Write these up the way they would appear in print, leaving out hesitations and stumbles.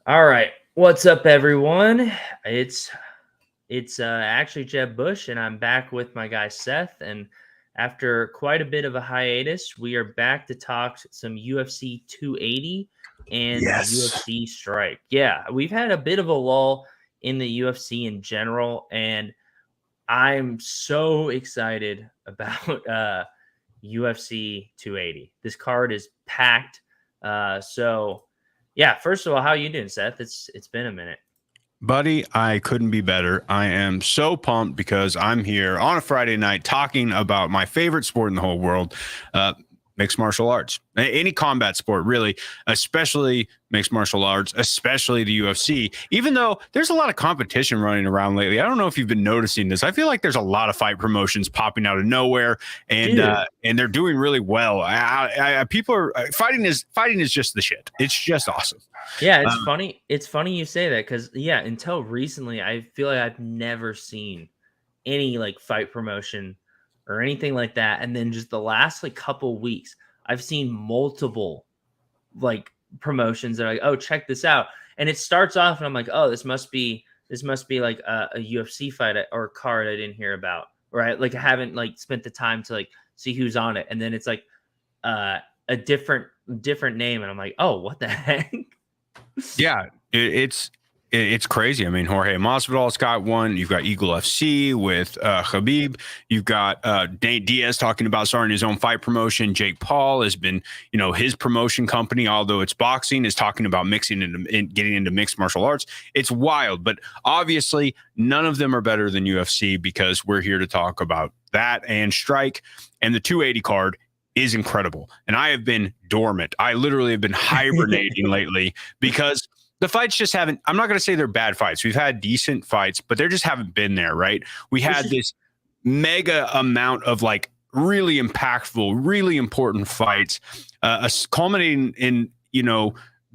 All right, what's up, everyone? It's actually Jeb Bush, and I'm back with my guy Seth. And after quite a bit of a hiatus, we are back to talk some UFC 280 and Yes. UFC Strike. Yeah, we've had a bit of a lull in the UFC in general, and I'm so excited about UFC 280. This card is packed. So yeah, first of all, how you doing, Seth? It's been a minute. Buddy, I couldn't be better. I am so pumped because I'm here on a Friday night talking about my favorite sport in the whole world, uh, mixed martial arts. Any combat sport, really, especially mixed martial arts, especially the UFC. Even though there's a lot of competition running around lately, I don't know if you've been noticing this. I feel like there's a lot of fight promotions popping out of nowhere, and Dude. and they're doing really well. People are fighting is just the shit. It's just awesome. Yeah, it's Um, funny. It's funny you say that because yeah, until recently, I feel like I've never seen any like fight promotion or anything like that. And then just the last like couple weeks, I've seen multiple like promotions that are like, oh, check this out. And it starts off, and I'm like, oh, this must be like a UFC fight or card I didn't hear about, right? Like I haven't like spent the time to like see who's on it, and then it's like uh, a different name, and I'm like, oh, what the heck? Yeah, it's crazy. I mean, Jorge Masvidal's got one. You've got Eagle FC with Khabib. You've got Nate Diaz talking about starting his own fight promotion. Jake Paul has been, his promotion company, although it's boxing, is talking about getting into mixed martial arts. It's wild, but obviously none of them are better than UFC because we're here to talk about that and Strike and the 280 card is incredible. And I have been dormant. I literally have been hibernating lately because the fights just haven't, I'm not going to say they're bad fights. We've had decent fights, but they just haven't been there, right? We This had is this mega amount of like really impactful, really important fights, culminating in,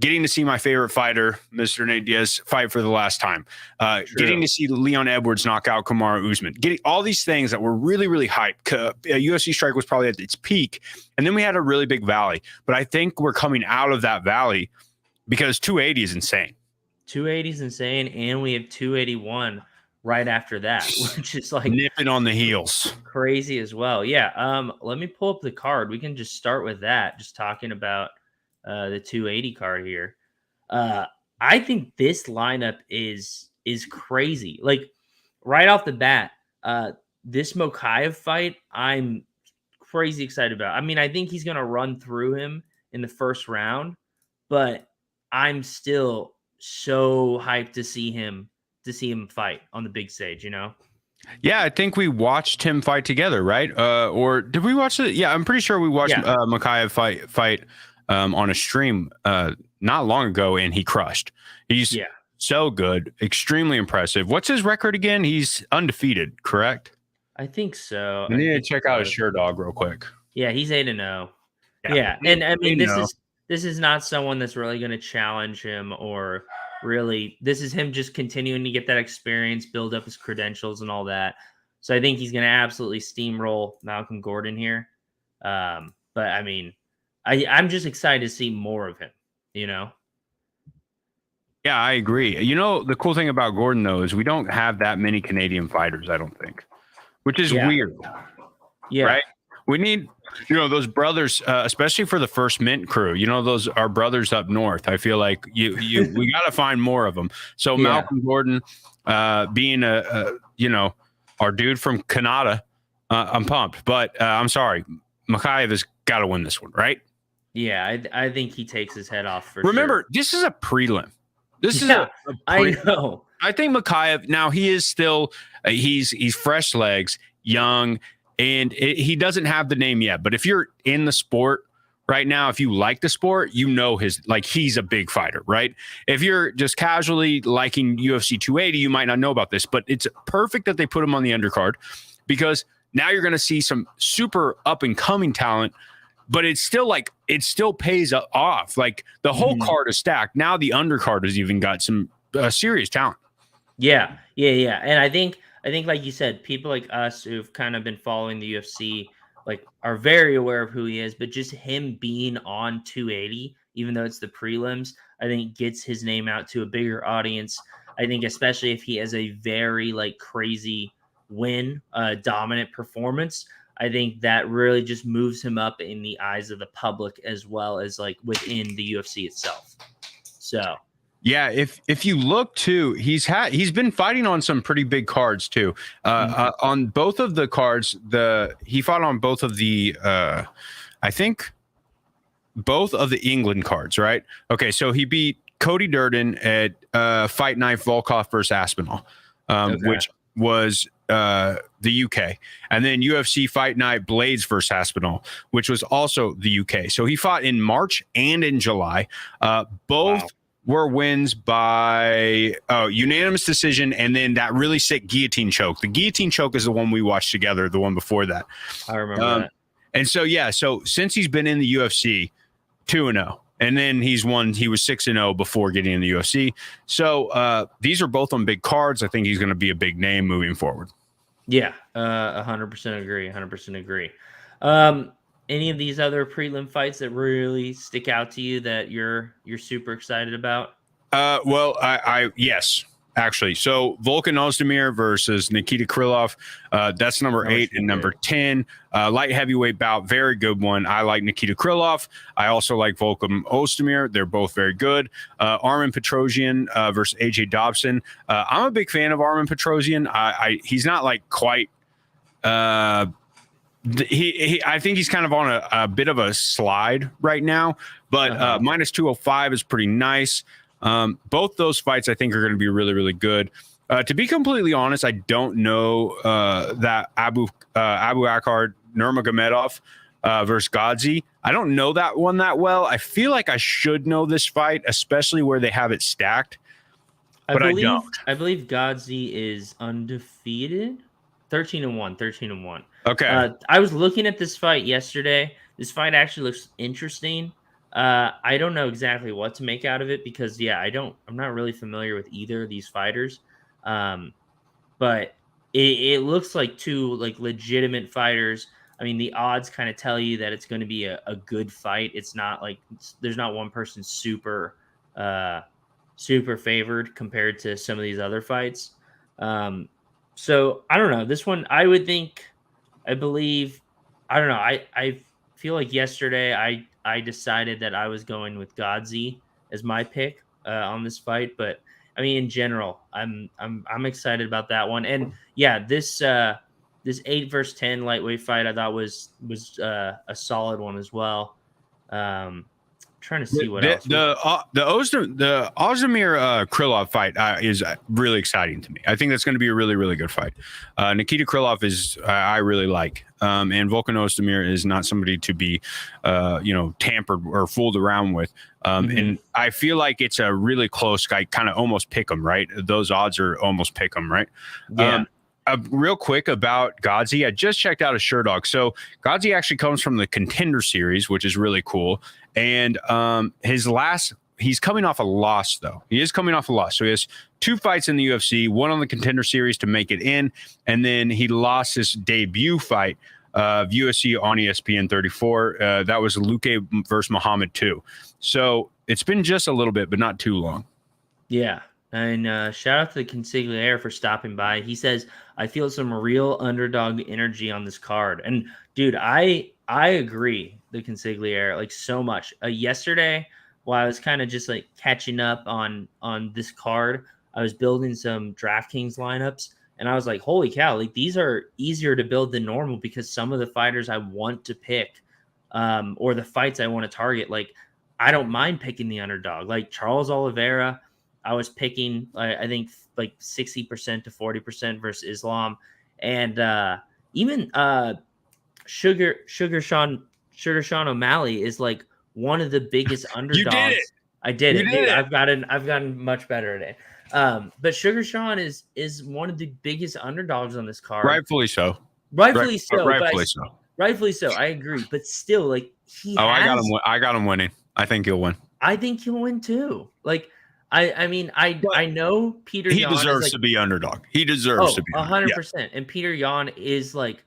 getting to see my favorite fighter, Mr. Nate Diaz, fight for the last time. Getting true. to see Leon Edwards knock out Kamaru Usman. Getting all these things that were really, really hyped. UFC Strike was probably at its peak. And then we had a really big valley. But I think we're coming out of that valley because 280 is insane. 280 is insane, and we have 281 right after that, which is like Nipping on the heels. crazy as well. Yeah. Let me pull up the card. We can just start with that. Just talking about the 280 card here. Uh, I think this lineup is crazy. Like right off the bat, this Makhachev fight, I'm crazy excited about. I mean, I think he's gonna run through him in the first round, but I'm still so hyped to see him fight on the big stage, you know? Yeah, I think we watched him fight together, right? Or did we watch it? Yeah, I'm pretty sure we watched Yeah. Makhachev fight on a stream not long ago, and he crushed. He's Yeah. so good, extremely impressive. What's his record again? He's undefeated, correct? I think so. I I need to think check he out his was. sure dog real quick. Yeah, he's 8-0. Yeah, Yeah, and I you mean know. this is not someone that's really going to challenge him or really this is him just continuing to get that experience, build up his credentials and all that. So I think he's going to absolutely steamroll Malcolm Gordon here. But I mean, I'm just excited to see more of him, you know? Yeah, I agree. You know, the cool thing about Gordon though is we don't have that many Canadian fighters. I don't think, which is Yeah. weird. Yeah. Right? We need, those brothers, especially for the first Mint crew. Those are brothers up north. I feel like we got to find more of them. So Yeah. Malcolm Gordon, being our dude from Canada, I'm pumped. But I'm sorry, Makhachev has got to win this one, right? Yeah, I think he takes his head off for Remember, sure. this is a prelim. This is Yeah, a I prelim. know. I think Makhachev now he is still he's fresh legs, young, and he doesn't have the name yet. But if you're in the sport right now, if you like the sport, he's a big fighter, right? If you're just casually liking UFC 280, you might not know about this, but it's perfect that they put him on the undercard because now you're going to see some super up and coming talent. But it's still it still pays off. Like the whole Mhm. card is stacked. Now the undercard has even got some serious talent. Yeah. And I think like you said, people like us who've kind of been following the UFC like are very aware of who he is, but just him being on 280, even though it's the prelims, I think gets his name out to a bigger audience. I think especially if he has a very like crazy win, dominant performance, I think that really just moves him up in the eyes of the public as well as like within the UFC itself. So yeah, if you look too, he's been fighting on some pretty big cards too. On both of the cards, he fought on both of the I think both of the England cards, right? Okay, so he beat Cody Durden at Fight Night Volkov versus Aspinall, which was the UK, and then UFC Fight Night Blades versus Aspinall, which was also the UK. So he fought in March and in July. Both were wins by unanimous decision, and then that really sick guillotine choke. The guillotine choke is the one we watched together, the one before that. I remember that. And so, yeah, so since he's been in the UFC, 2-0. And then he was 6-0 before getting in the UFC. So these are both on big cards. I think he's going to be a big name moving forward. Yeah, 100% agree. 100% agree. Any of these other prelim fights that really stick out to you that you're super excited about? Well, yes, actually. So Volkan Ozdemir versus Nikita Krylov. That's number 8 and number 10. Light heavyweight bout, very good one. I like Nikita Krylov. I also like Volkan Ozdemir. They're both very good. Armen Petrosyan versus AJ Dobson. I'm a big fan of Armen Petrosyan. He's not like quite. I think he's kind of on a bit of a slide right now, but minus 205 is pretty nice. Both those fights I think are going to be really, really good. To be completely honest, I don't know that Abu Akar Nurmagomedov versus Godzi. I don't know that one that well. I feel like I should know this fight, especially where they have it stacked. But I don't. I believe Godzi is undefeated. 13-1. Okay. I was looking at this fight yesterday. This fight actually looks interesting. I don't know exactly what to make out of it because I'm not really familiar with either of these fighters. But it looks like two like legitimate fighters. I mean, the odds kind of tell you that it's going to be a good fight. It's not like there's not one person super favored compared to some of these other fights. So I don't know. This one, I believe, I don't know. I feel like yesterday I decided that I was going with Godzi as my pick on this fight, but I mean in general, I'm excited about that one. And yeah, this 8 versus 10 lightweight fight I thought was a solid one as well. Trying to see what else. The Ozdemir Krylov fight is really exciting to me. I think that's going to be a really, really good fight. Nikita Krylov is I really like, and Volkan Ozdemir is not somebody to be tampered or fooled around with. And I feel like it's a really close guy, kind of almost pick 'em, right? Those odds are almost pick 'em, right? Yeah. Real quick about Godzi, I just checked out a Sherdog. So Godzi actually comes from the Contender Series, which is really cool. And he's coming off a loss, though. He is coming off a loss. So he has 2 fights in the UFC, one on the Contender Series to make it in, and then he lost his debut fight of UFC on ESPN 34. That was Luque versus Muhammad 2. So it's been just a little bit, but not too long. Yeah. And shout out to the Consigliere for stopping by. He says, I feel some real underdog energy on this card. And dude, I agree, the Consigliere, like so much. Yesterday, while I was kind of just like catching up on this card, I was building some DraftKings lineups. And I was like, holy cow, like these are easier to build than normal because some of the fighters I want to pick or the fights I want to target, like I don't mind picking the underdog. Like Charles Oliveira, I was picking, I think, like 60% to 40% versus Islam. And even Sugar Sean O'Malley is like one of the biggest underdogs. You did it. I did it. Dude, I've gotten much better at it. But Sugar Sean is one of the biggest underdogs on this card. Rightfully so. Rightfully so. I agree. But still, like I got him winning. I think he'll win. I think he'll win too. Like I mean, I know Petr He Yan deserves to be underdog. He deserves to be 100%. Yeah. And Petr Yan is like,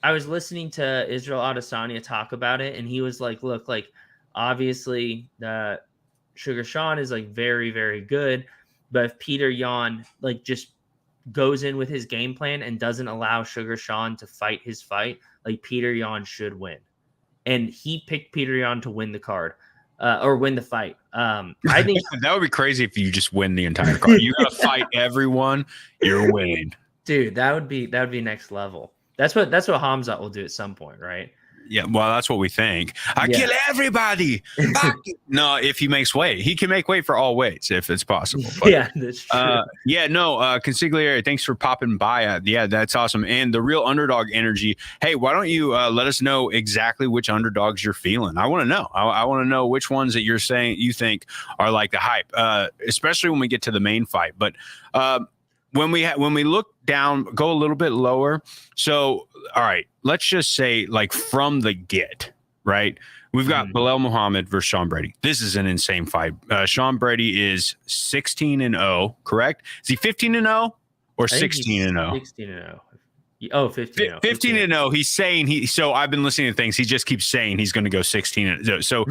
I was listening to Israel Adesanya talk about it, and he was like, look, like obviously Sugar Sean is like very, very good. But if Petr Yan like just goes in with his game plan and doesn't allow Sugar Sean to fight his fight, like Petr Yan should win. And he picked Petr Yan to win the card or win the fight. I think that would be crazy if you just win the entire card. You got to fight everyone. You're winning. Dude, that would be next level. That's what Hamzat will do at some point, right? Yeah, well, that's what we think. I kill everybody. No, if he makes weight, he can make weight for all weights if it's possible. But, yeah, that's true. Consigliere, thanks for popping by. Yeah, that's awesome. And the real underdog energy. Hey, why don't you let us know exactly which underdogs you're feeling? I want to know. I want to know which ones that you're saying you think are like the hype, especially when we get to the main fight. But when we look down, go a little bit lower. So, all right, let's just say like from the get, right? We've got Belal Muhammad versus Sean Brady. This is an insane fight. Sean Brady is 16-0, correct? Is he 15-0 or 16-0? 16-0. Oh, 15-0. 15-0. He's saying so I've been listening to things. He just keeps saying he's going to go 16-0. So,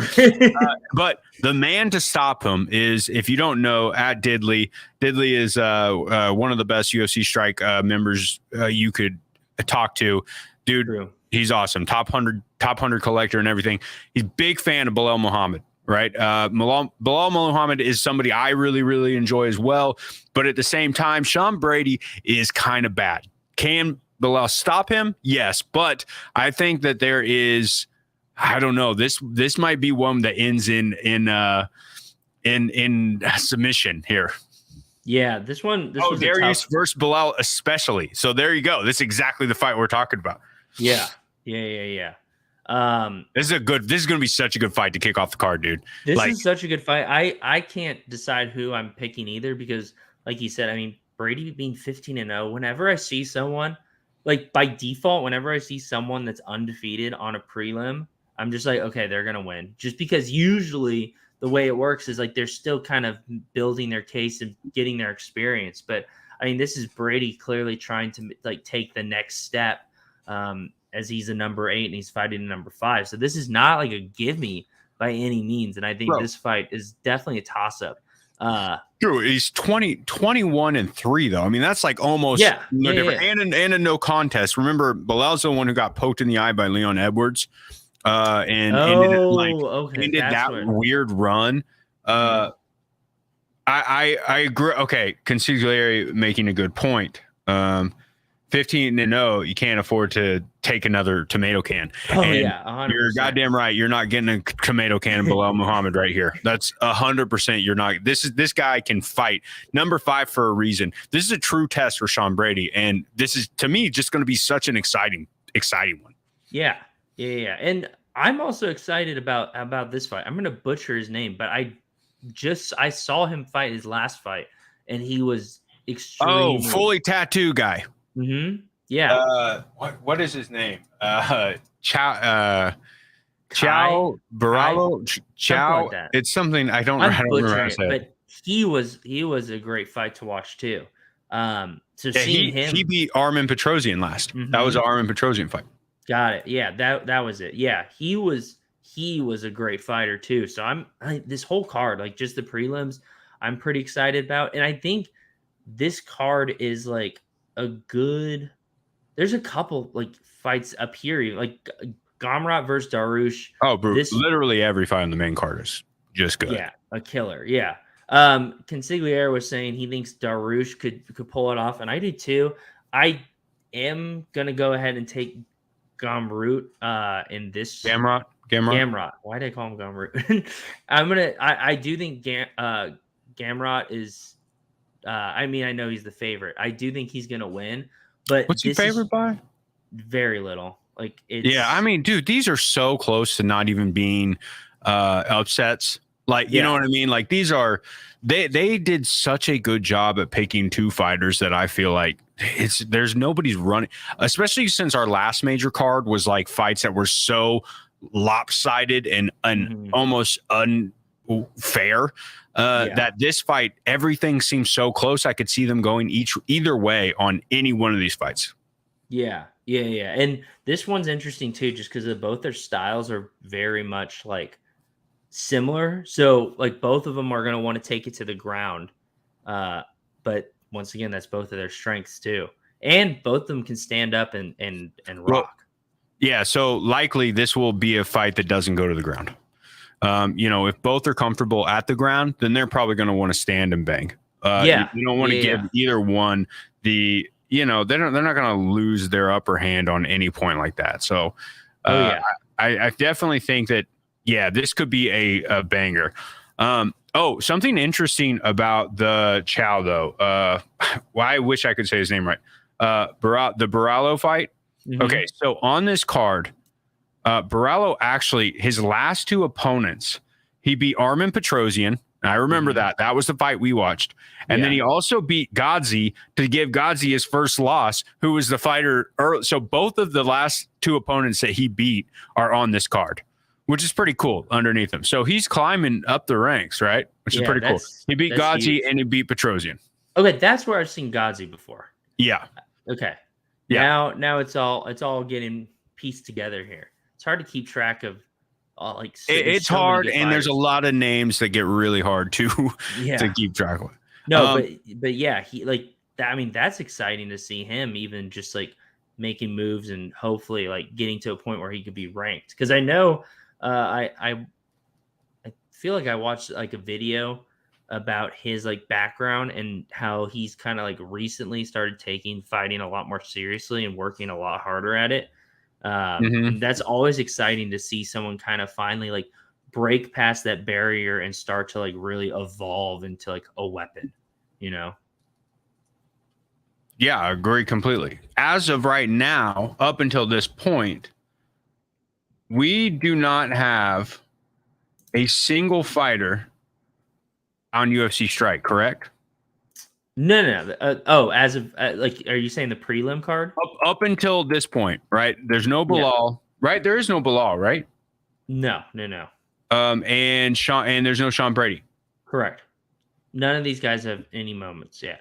but the man to stop him is, if you don't know, at Diddley. Diddley is one of the best UFC Strike members you could talk to. Dude, true. He's awesome. Top 100 collector and everything. He's a big fan of Belal Muhammad. Right. Belal Muhammad is somebody I really, really enjoy as well. But at the same time, Sean Brady is kind of bad. Can Belal stop him? Yes. But I think that there is, I don't know, this might be one that ends in submission here. Yeah, this was Darius versus Belal especially. So there you go. This is exactly the fight we're talking about. Yeah. This is going to be such a good fight to kick off the card, dude. This is such a good fight. I can't decide who I'm picking either because, like you said, I mean, Brady being 15-0. Whenever I see someone, like by default, whenever I see someone that's undefeated on a prelim, I'm just like, okay, they're gonna win. Just because usually the way it works is like they're still kind of building their case and getting their experience. But I mean, this is Brady clearly trying to like take the next step. As he's a number 8 and he's fighting a number 5. So this is not like a gimme by any means. And I think this fight is definitely a toss up. True. He's 21-3 though. I mean, that's like almost different. And a no contest. Remember, Belal's the one who got poked in the eye by Leon Edwards. And ended that weird run. I agree. Okay. Consigliere making a good point. 15-0, you can't afford to take another tomato can. Oh, and yeah, 100%. You're goddamn right. You're not getting a tomato can of Belal Muhammad right here. That's 100%. You're not. This guy can fight. Number 5 for a reason. This is a true test for Sean Brady, and this is, to me, just going to be such an exciting one. Yeah. And I'm also excited about this fight. I'm going to butcher his name, but I saw him fight his last fight, and he was extremely fully tattoo guy. Mm-hmm. Yeah. What is his name? Chow Baralo. Chow. Like that. It's something I don't remember how to say. But he was a great fight to watch too. Seeing him, he beat Armen Petrosyan last. Mm-hmm. That was an Armen Petrosyan fight. Got it. Yeah, that was it. Yeah, he was a great fighter too. So this whole card, like just the prelims, I'm pretty excited about, and I think this card is like there's a couple like fights up here, like Gamrot versus Darush. Oh, bro, literally every fight on the main card is just good. Yeah, a killer. Yeah. Consigliere was saying he thinks Darush could pull it off, and I do too. I am gonna go ahead and take Gamrot in this Gamrot. Why did I call him Gamrot? I do think Gamrot is. I mean, I know he's the favorite. I do think he's gonna win, but what's he favored by? Very little. Like, I mean, dude, these are so close to not even being upsets. Like, you know what I mean? Like, these are they did such a good job at picking two fighters that I feel like there's nobody's running, especially since our last major card was like fights that were so lopsided and almost unfair. That this fight, everything seems so close. I could see them going either way on any one of these fights. Yeah. And this one's interesting too, just because both their styles are very much like similar. So like both of them are going to want to take it to the ground. But once again, that's both of their strengths too. And both of them can stand up and Well, rock. yeah, so likely this will be a fight that doesn't go to the ground. If both are comfortable at the ground, then they're probably going to want to stand and bang. You don't want to give either one they're not going to lose their upper hand on any point like that. So, I definitely think that this could be a banger. Something interesting about the Chow though. I wish I could say his name right. The Barallo fight. Mm-hmm. Okay, so on this card, Barallo actually, his last two opponents, he beat Armen Petrosyan. I remember that. That was the fight we watched. And then he also beat Godzi to give Godzi his first loss, who was the fighter early. So both of the last two opponents that he beat are on this card, which is pretty cool underneath him. So he's climbing up the ranks, right? Which is pretty cool. He beat Godzi and he beat Petrosyan. Okay, that's where I've seen Godzi before. Yeah. Okay. Yeah. Now it's all getting pieced together here. It's hard to keep track of it's hard, and there's a lot of names that get really hard to keep track of. No, but yeah, he that's exciting to see him even just like making moves and hopefully like getting to a point where he could be ranked. Because I know I feel like I watched like a video about his like background and how he's kind of like recently started taking fighting a lot more seriously and working a lot harder at it. And that's always exciting to see someone kind of finally like break past that barrier and start to like really evolve into like a weapon, Yeah, I agree completely. As of right now, up until this point, we do not have a single fighter on UFC Strike, correct? No. As of are you saying the prelim card? Up until this point, right? There's no Bilal, right? There is no Bilal, right? No. And there's no Sean Brady. Correct. None of these guys have any moments yet.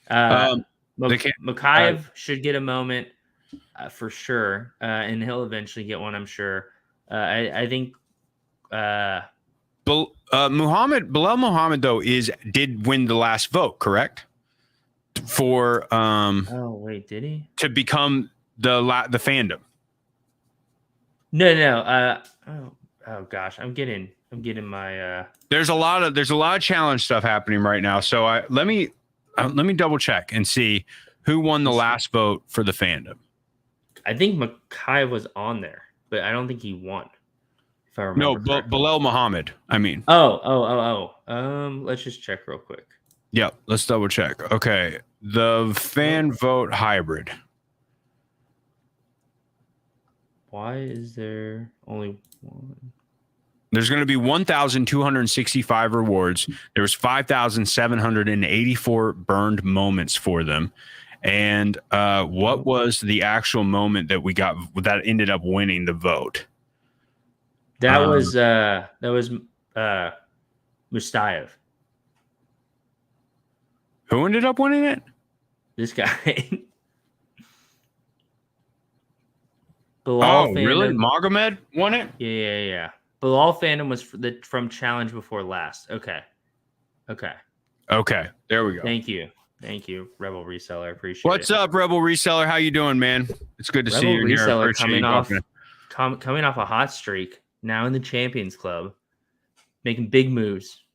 Makhachev should get a moment for sure, and he'll eventually get one, I'm sure. I think. Bilal Muhammad though did win the last vote, correct? For did he? To become the fandom? No. Oh gosh, I'm getting my. There's a lot of challenge stuff happening right now. So let me double check and see who won the last vote for the fandom. I think Makhachev was on there, but I don't think he won. If I remember. No, Bilal Muhammad. I mean. Oh. Let's just check real quick. Yeah, let's double check. Okay, the fan vote hybrid. Why is there only one? There's going to be 1,265 rewards. There was 5,784 burned moments for them. And what was the actual moment that we got that ended up winning the vote? That was Mustayev. Who ended up winning it? This guy. Bilal really? Magomed won it? Yeah. Bilal fandom was from challenge before last. Okay. There we go. Thank you, Rebel Reseller. I appreciate it. What's up, Rebel Reseller? How you doing, man? It's good to see you. Reseller coming off a hot streak. Now in the Champions Club, making big moves.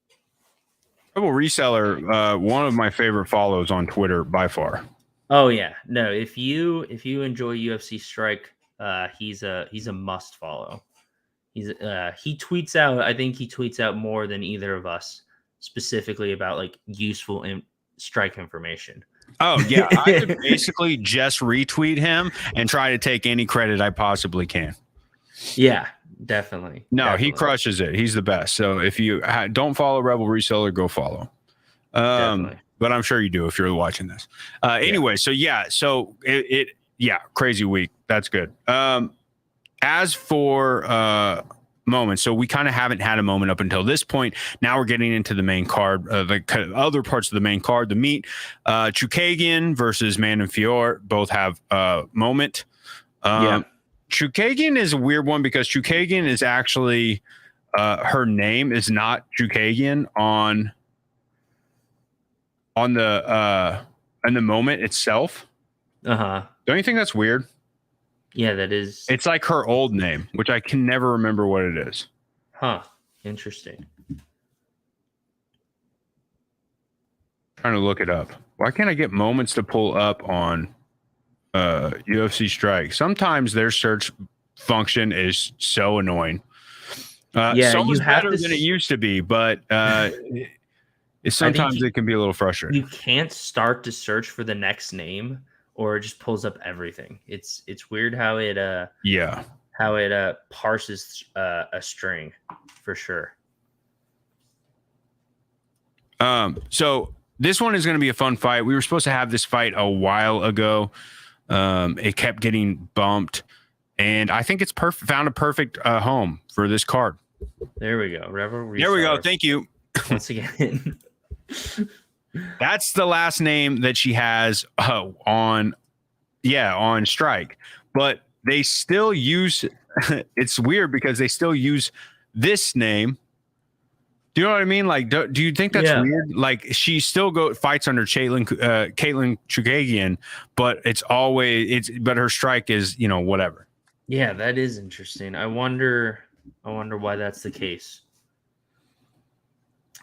Rebel Reseller, one of my favorite follows on Twitter by far. Oh yeah, no. If you enjoy UFC Strike, he's a must follow. He tweets out. I think he tweets out more than either of us, specifically about like useful strike information. Oh yeah, I could basically just retweet him and try to take any credit I possibly can. Yeah. Definitely. He crushes it. He's the best. So if you don't follow Rebel Reseller, go follow. But I'm sure you do if you're watching this. Anyway, so crazy week. That's good. As for moments, so we kind of haven't had a moment up until this point. Now we're getting into the main card, the kind of other parts of the main card. The meat, Chookagian versus Mandenfior both have a moment. Chookagian is a weird one because Chookagian is actually her name is not Chukagian on the in the moment itself. Don't you think that's weird? Yeah, that is. It's like her old name, which I can never remember what it is. Huh. Interesting. Trying to look it up. Why can't I get moments to pull up on UFC Strike? Sometimes their search function is so annoying. So much better than it used to be, but sometimes it can be a little frustrating. You can't start to search for the next name, or it just pulls up everything. It's weird how it parses a string for sure. So this one is going to be a fun fight. We were supposed to have this fight a while ago. It kept getting bumped, and I think it's found a perfect home for this card. There we go. There we go. Thank you. Once again. That's the last name that she has on Strike, but they still use it's weird because they still use this name. Do you know what I mean? Like, do you think that's weird? Like, she still fights under Caitlin Chukagian, but but her strike is, whatever. Yeah, that is interesting. I wonder why that's the case.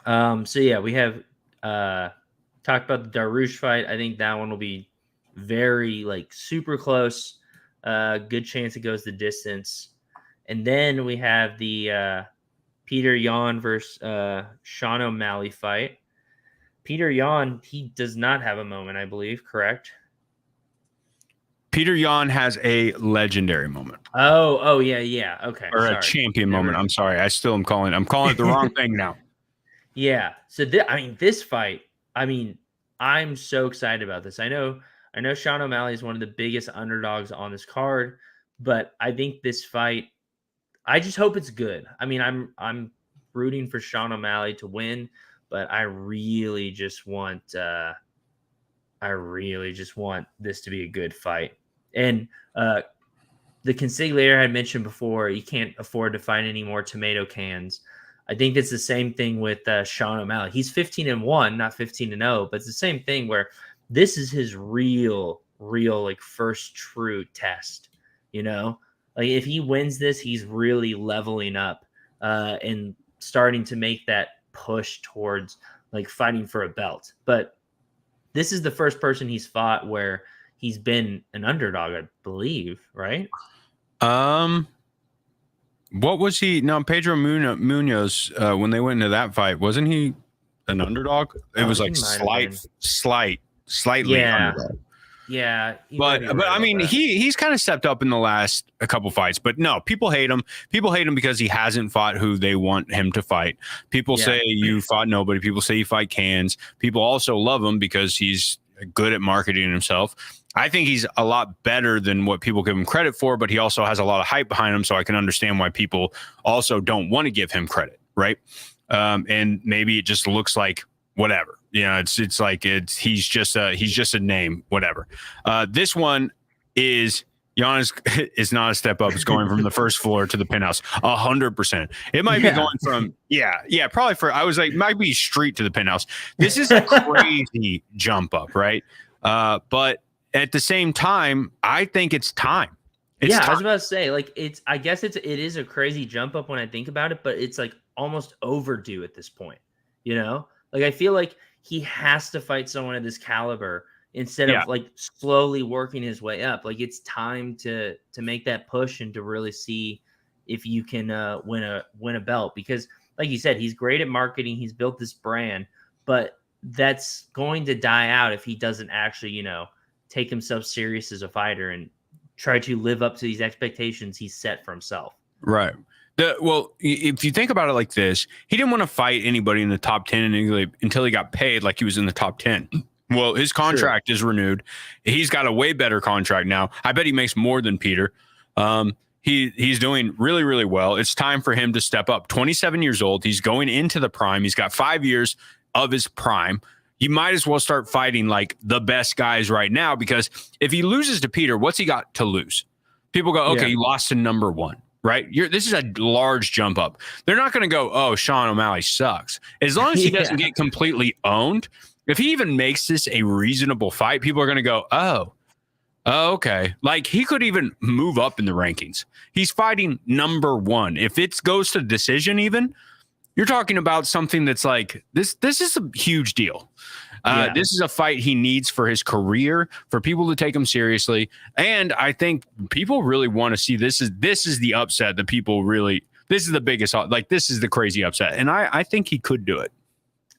So yeah, we have talked about the Darush fight. I think that one will be very super close. Good chance it goes the distance. And then we have the Petr Yan versus Sean O'Malley fight. Petr Yan, he does not have a moment, I believe, correct? Petr Yan has a legendary moment. Oh yeah. Okay. Or a champion moment. I'm sorry. I'm calling it the wrong thing now. Yeah. So this fight, I'm so excited about this. I know Sean O'Malley is one of the biggest underdogs on this card, but I think this fight, I just hope it's good. I'm rooting for Sean O'Malley to win, but I really just want this to be a good fight. And the consigliere I mentioned before, you can't afford to find any more tomato cans. I think it's the same thing with Sean O'Malley. He's 15-1, not 15-0, but it's the same thing where this is his real first true test. If he wins this, he's really leveling up and starting to make that push towards fighting for a belt. But this is the first person he's fought where he's been an underdog, I believe, right? What was he? No, Pedro Munoz, when they went into that fight, wasn't he an underdog? It was slightly underdog. Yeah, but he's kind of stepped up in the last couple fights. But no, people hate him. People hate him because he hasn't fought who they want him to fight. People say you fought nobody. People say you fight cans. People also love him because he's good at marketing himself. I think he's a lot better than what people give him credit for, but he also has a lot of hype behind him. So I can understand why people also don't want to give him credit. Right. And maybe it just looks like whatever. He's just a name, whatever. This one is Giannis is not a step up. It's going from the first floor to the penthouse 100%. It might be going from, probably might be street to the penthouse. This is a crazy jump up. Right. But at the same time, I think it's time. I was about to say, I guess it is a crazy jump up when I think about it, but it's almost overdue at this point, I feel like he has to fight someone of this caliber instead of slowly working his way up. It's time to make that push and to really see if you can win a belt, because like you said, he's great at marketing. He's built this brand, but that's going to die out if he doesn't actually, take himself serious as a fighter and try to live up to these expectations he's set for himself. Right. Well, if you think about it like this, he didn't want to fight anybody in the top 10 until he got paid like he was in the top 10. Well, his contract is renewed. He's got a way better contract now. I bet he makes more than Petr. He's doing really, really well. It's time for him to step up. 27 years old. He's going into the prime. He's got 5 years of his prime. You might as well start fighting the best guys right now, because if he loses to Petr, what's he got to lose? People go, okay, you lost to number one. right? This is a large jump up. They're not going to go, oh, Sean O'Malley sucks. As long as he doesn't get completely owned, if he even makes this a reasonable fight, people are going to go, oh, okay. Like, he could even move up in the rankings. He's fighting number 1. If it goes to decision even, you're talking about something that's like, this is a huge deal. This is a fight he needs for his career, for people to take him seriously. And I think people really want to see this is the upset that people really, this is the biggest, like, this is the crazy upset. And I think he could do it.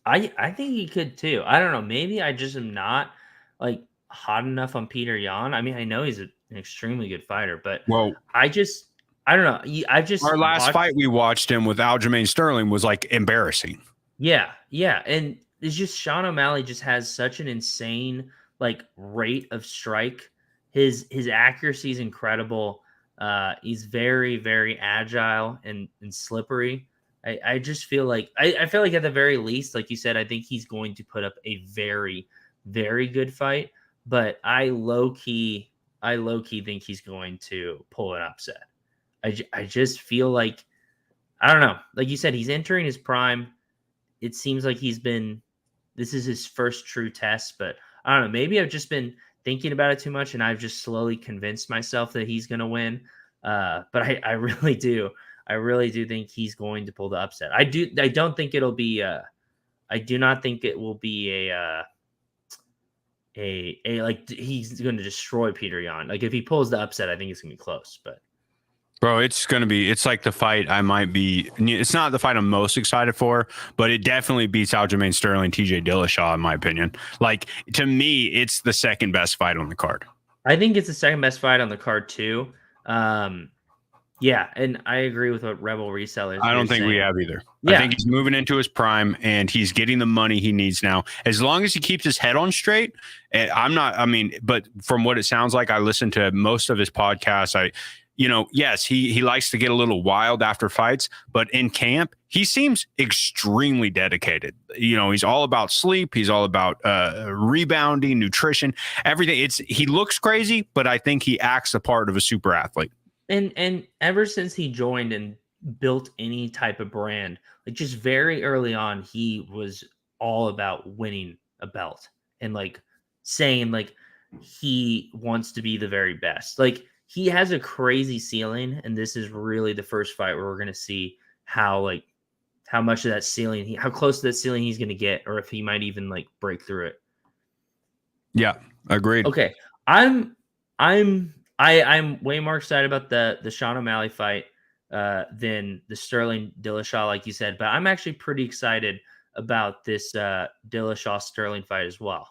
I think he could too. I don't know. Maybe I just am not like hot enough on Petr Yan. I mean, I know he's an extremely good fighter, but I don't know. Our last fight we watched him with Aljamain Sterling was like embarrassing. Yeah. And it's just Sean O'Malley just has such an insane like rate of strike. His accuracy is incredible. He's very, very agile and slippery. I just feel like I feel like at the very least, like you said, I think he's going to put up a very, very good fight. But I low key think he's going to pull an upset. I just feel like, I don't know. Like you said, he's entering his prime. It seems like this is his first true test, but I don't know. Maybe I've just been thinking about it too much and I've just slowly convinced myself that he's going to win. But I really do. I really do think he's going to pull the upset. I don't think it'll be I do not think it will be a like he's going to destroy Petr Yan. Like if he pulls the upset, I think it's going to be close, but bro, it's like the fight it's not the fight I'm most excited for, but it definitely beats Aljamain Sterling, TJ Dillashaw, in my opinion. Like, to me, it's the second best fight on the card. I think it's the second best fight on the card too. Yeah, and I agree with what Rebel Resellers. I don't think we have either. Yeah. I think he's moving into his prime and he's getting the money he needs now. As long as he keeps his head on straight, but from what it sounds like, I listened to most of his podcasts. Yes, he likes to get a little wild after fights, but in camp, he seems extremely dedicated. He's all about sleep. He's all about rebounding, nutrition, everything. He looks crazy, but I think he acts the part of a super athlete. And ever since he joined and built any type of brand, like just very early on, he was all about winning a belt and like saying like he wants to be the very best. Like he has a crazy ceiling, and this is really the first fight where we're going to see how much of that ceiling, how close to that ceiling he's going to get, or if he might even like break through it. Yeah, agreed. Okay, I'm way more excited about the Sean O'Malley fight than the Sterling Dillashaw, like you said. But I'm actually pretty excited about this Dillashaw Sterling fight as well.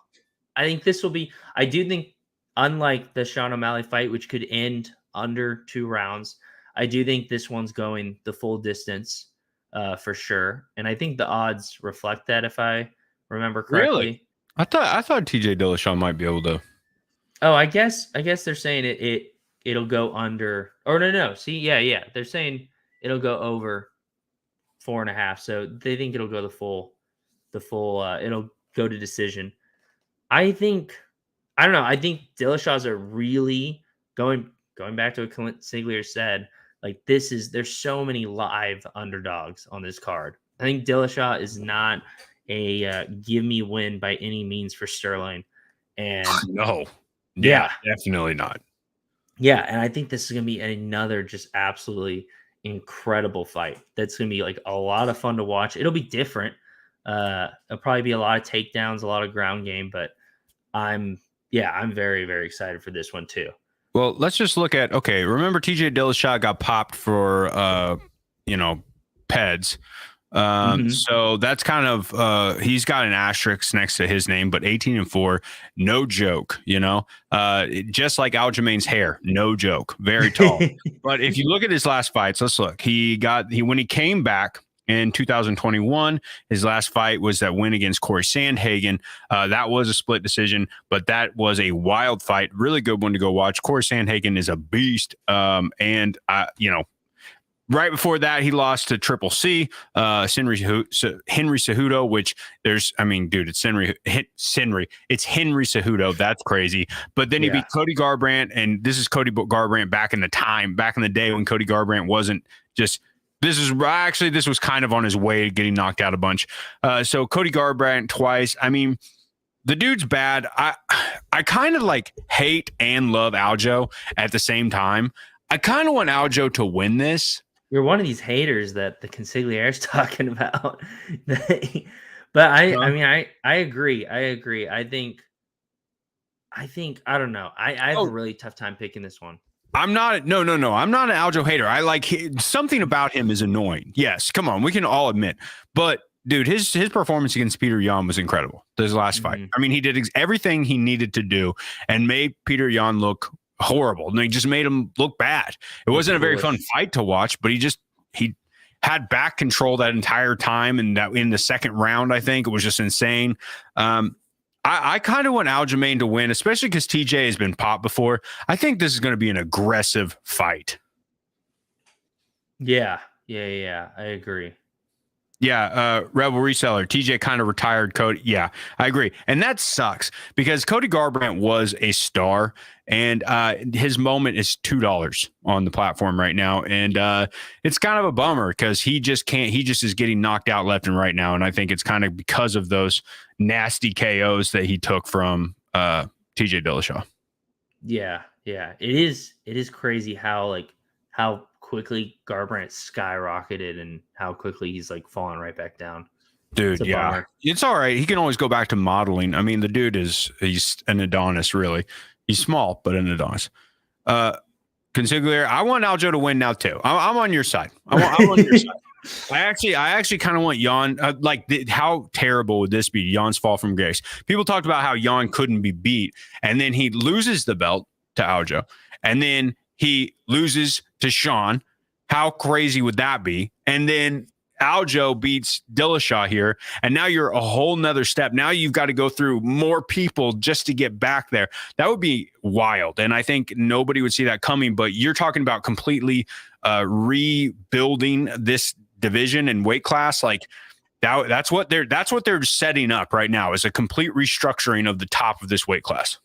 I think this will be. I do think, unlike the Sean O'Malley fight, which could end under 2 rounds, I do think this one's going the full distance for sure. And I think the odds reflect that, if I remember correctly. Really? I thought TJ Dillashaw might be able to. Oh, I guess they're saying it'll go under, or no. See, yeah. They're saying it'll go over 4.5. So they think it'll go the full, it'll go to decision. I don't know. I think Dillashaw's a really going back to what Clint Sigler said, like there's so many live underdogs on this card. I think Dillashaw is not a give me win by any means for Sterling. And no. Yeah, definitely not. Yeah, and I think this is going to be another just absolutely incredible fight. That's going to be like a lot of fun to watch. It'll be different. It'll probably be a lot of takedowns, a lot of ground game, but I'm very, very excited for this one too. Well, let's just look at, remember TJ Dillashaw got popped for, PEDs. So that's kind of he's got an asterisk next to his name, but 18-4, no joke, just like Aljamain's hair, no joke, very tall. But if you look at his last fights, let's look. When he came back in 2021, his last fight was that win against Corey Sandhagen. That was a split decision, but that was a wild fight, really good one to go watch. Corey Sandhagen is a beast, and Right before that, he lost to Triple C, Henry Cejudo, which dude, it's Henry. It's Henry Cejudo. That's crazy. But then he beat Cody Garbrandt, and this is Cody Garbrandt back in the day when Cody Garbrandt wasn't just. This was kind of on his way to getting knocked out a bunch. So Cody Garbrandt twice. I mean, the dude's bad. I kind of like hate and love Aljo at the same time. I kind of want Aljo to win this. You're one of these haters that the Consigliere is talking about. But I agree. I think I don't know. I have a really tough time picking this one. I'm not. No. I'm not an Aljo hater. I like something about him is annoying. Yes, come on, we can all admit. But dude, his performance against Petr Yan was incredible. This last fight. I mean, he did everything he needed to do and made Petr Yan look horrible. And he just made him look bad. It wasn't a very fun fight to watch, but he had back control that entire time, and that in the second round, I think it was just insane. I kind of want Aljamain to win, especially because TJ has been popped before. I think this is going to be an aggressive fight. Yeah, I agree. Yeah, Rebel Reseller, TJ kind of retired Cody. Yeah, I agree. And that sucks because Cody Garbrandt was a star, and his moment is $2 on the platform right now. And it's kind of a bummer because he just is getting knocked out left and right now. And I think it's kind of because of those nasty KOs that he took from TJ Dillashaw. Yeah. It is crazy how quickly Garbrandt skyrocketed and how quickly he's like falling right back down. Dude, yeah. It's all right. He can always go back to modeling. I mean, the dude he's an Adonis, really. He's small, but an Adonis. Consigliere, I want Aljo to win now too. I'm on your side. I'm on your side. I actually kind of want Jan. How terrible would this be? Jan's fall from grace. People talked about how Jan couldn't be beat, and then he loses the belt to Aljo, and then he loses to Sean. How crazy would that be? And then Aljo beats Dillashaw here, and now you're a whole nother step. Now you've got to go through more people just to get back there. That would be wild, and I think nobody would see that coming. But you're talking about completely rebuilding this division and weight class. Like that's what they're setting up right now, is a complete restructuring of the top of this weight class.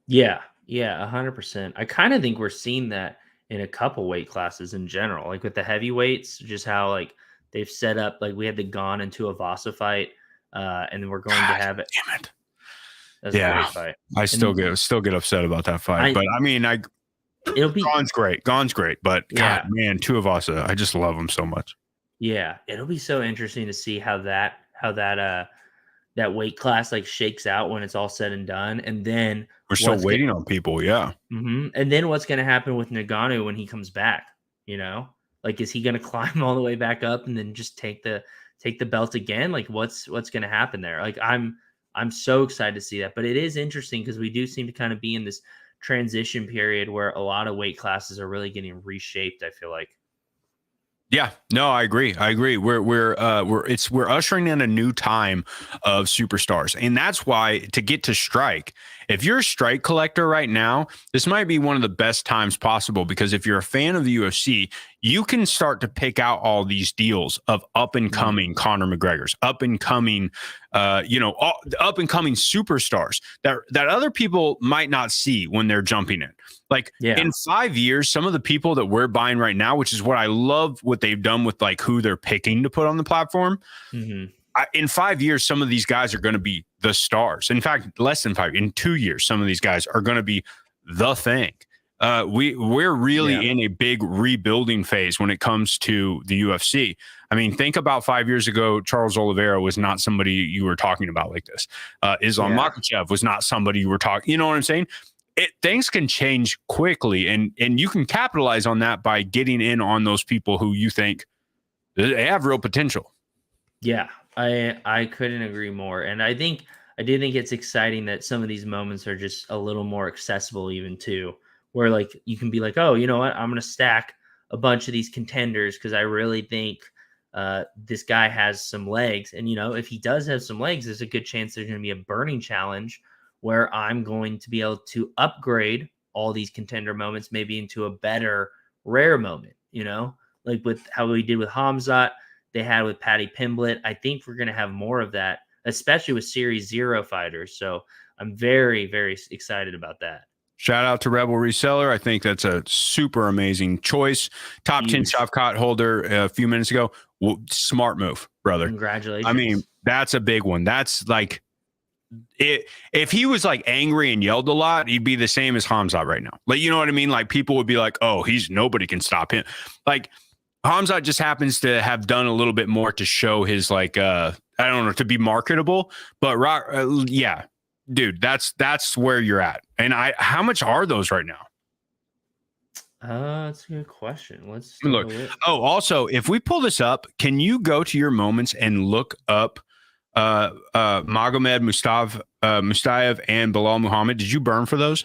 Yeah, 100%. I kind of think we're seeing that in a couple weight classes in general, like with the heavyweights, just how like they've set up, like we had the Gone into a Vasa fight, and we're going to have it. Damn it! That's a great fight. I still get upset about that fight, but I mean, it'll be Gane's great, but God, man, Tuivasa, I just love him so much. Yeah, it'll be so interesting to see how that weight class like shakes out when it's all said and done, and then we're still waiting on people. Yeah, and then what's going to happen with Ngannou when he comes back? You know, like is he going to climb all the way back up and then just take the belt again? Like what's going to happen there? Like I'm so excited to see that, but it is interesting because we do seem to kind of be in this transition period where a lot of weight classes are really getting reshaped, I feel like. Yeah, no, I agree. We're ushering in a new time of superstars. And that's why, to get to Strike, if you're a Strike collector right now, this might be one of the best times possible, because if you're a fan of the UFC, you can start to pick out all these deals of up and coming Conor McGregor's, up and coming up and coming superstars that other people might not see when they're jumping in. Like in 5 years, some of the people that we're buying right now, which is what I love what they've done with like who they're picking to put on the platform. In 5 years, some of these guys are going to be the stars. In fact, less than 5. In 2 years, some of these guys are going to be the thing. We're really in a big rebuilding phase when it comes to the UFC. I mean, think about 5 years ago, Charles Oliveira was not somebody you were talking about like this. Islam Makhachev was not somebody you were talking. You know what I'm saying? Things can change quickly, and you can capitalize on that by getting in on those people who you think they have real potential. Yeah, I couldn't agree more. And I do think it's exciting that some of these moments are just a little more accessible even too, where like you can be like, oh, you know what? I'm going to stack a bunch of these contenders because I really think this guy has some legs. And, you know, if he does have some legs, there's a good chance there's going to be a burning challenge where I'm going to be able to upgrade all these contender moments maybe into a better rare moment, you know? like with how we did with Hamzat, they had with Paddy Pimblett. I think we're going to have more of that, especially with Series 0 fighters. So I'm very, very excited about that. Shout out to Rebel Reseller. I think that's a super amazing choice. Top 10 Shavkat holder a few minutes ago. Well, smart move, brother. Congratulations. I mean, that's a big one. That's like, if he was like angry and yelled a lot, he'd be the same as Hamzat right now. Like, you know what I mean? Like, people would be like, oh, nobody can stop him. Like, Hamzat just happens to have done a little bit more to show his, like, I don't know, to be marketable. But yeah, dude, that's where you're at. And how much are those right now? That's a good question. Let's look. Oh, also, if we pull this up, can you go to your moments and look up Magomed Mustaev and Bilal Muhammad? Did you burn for those?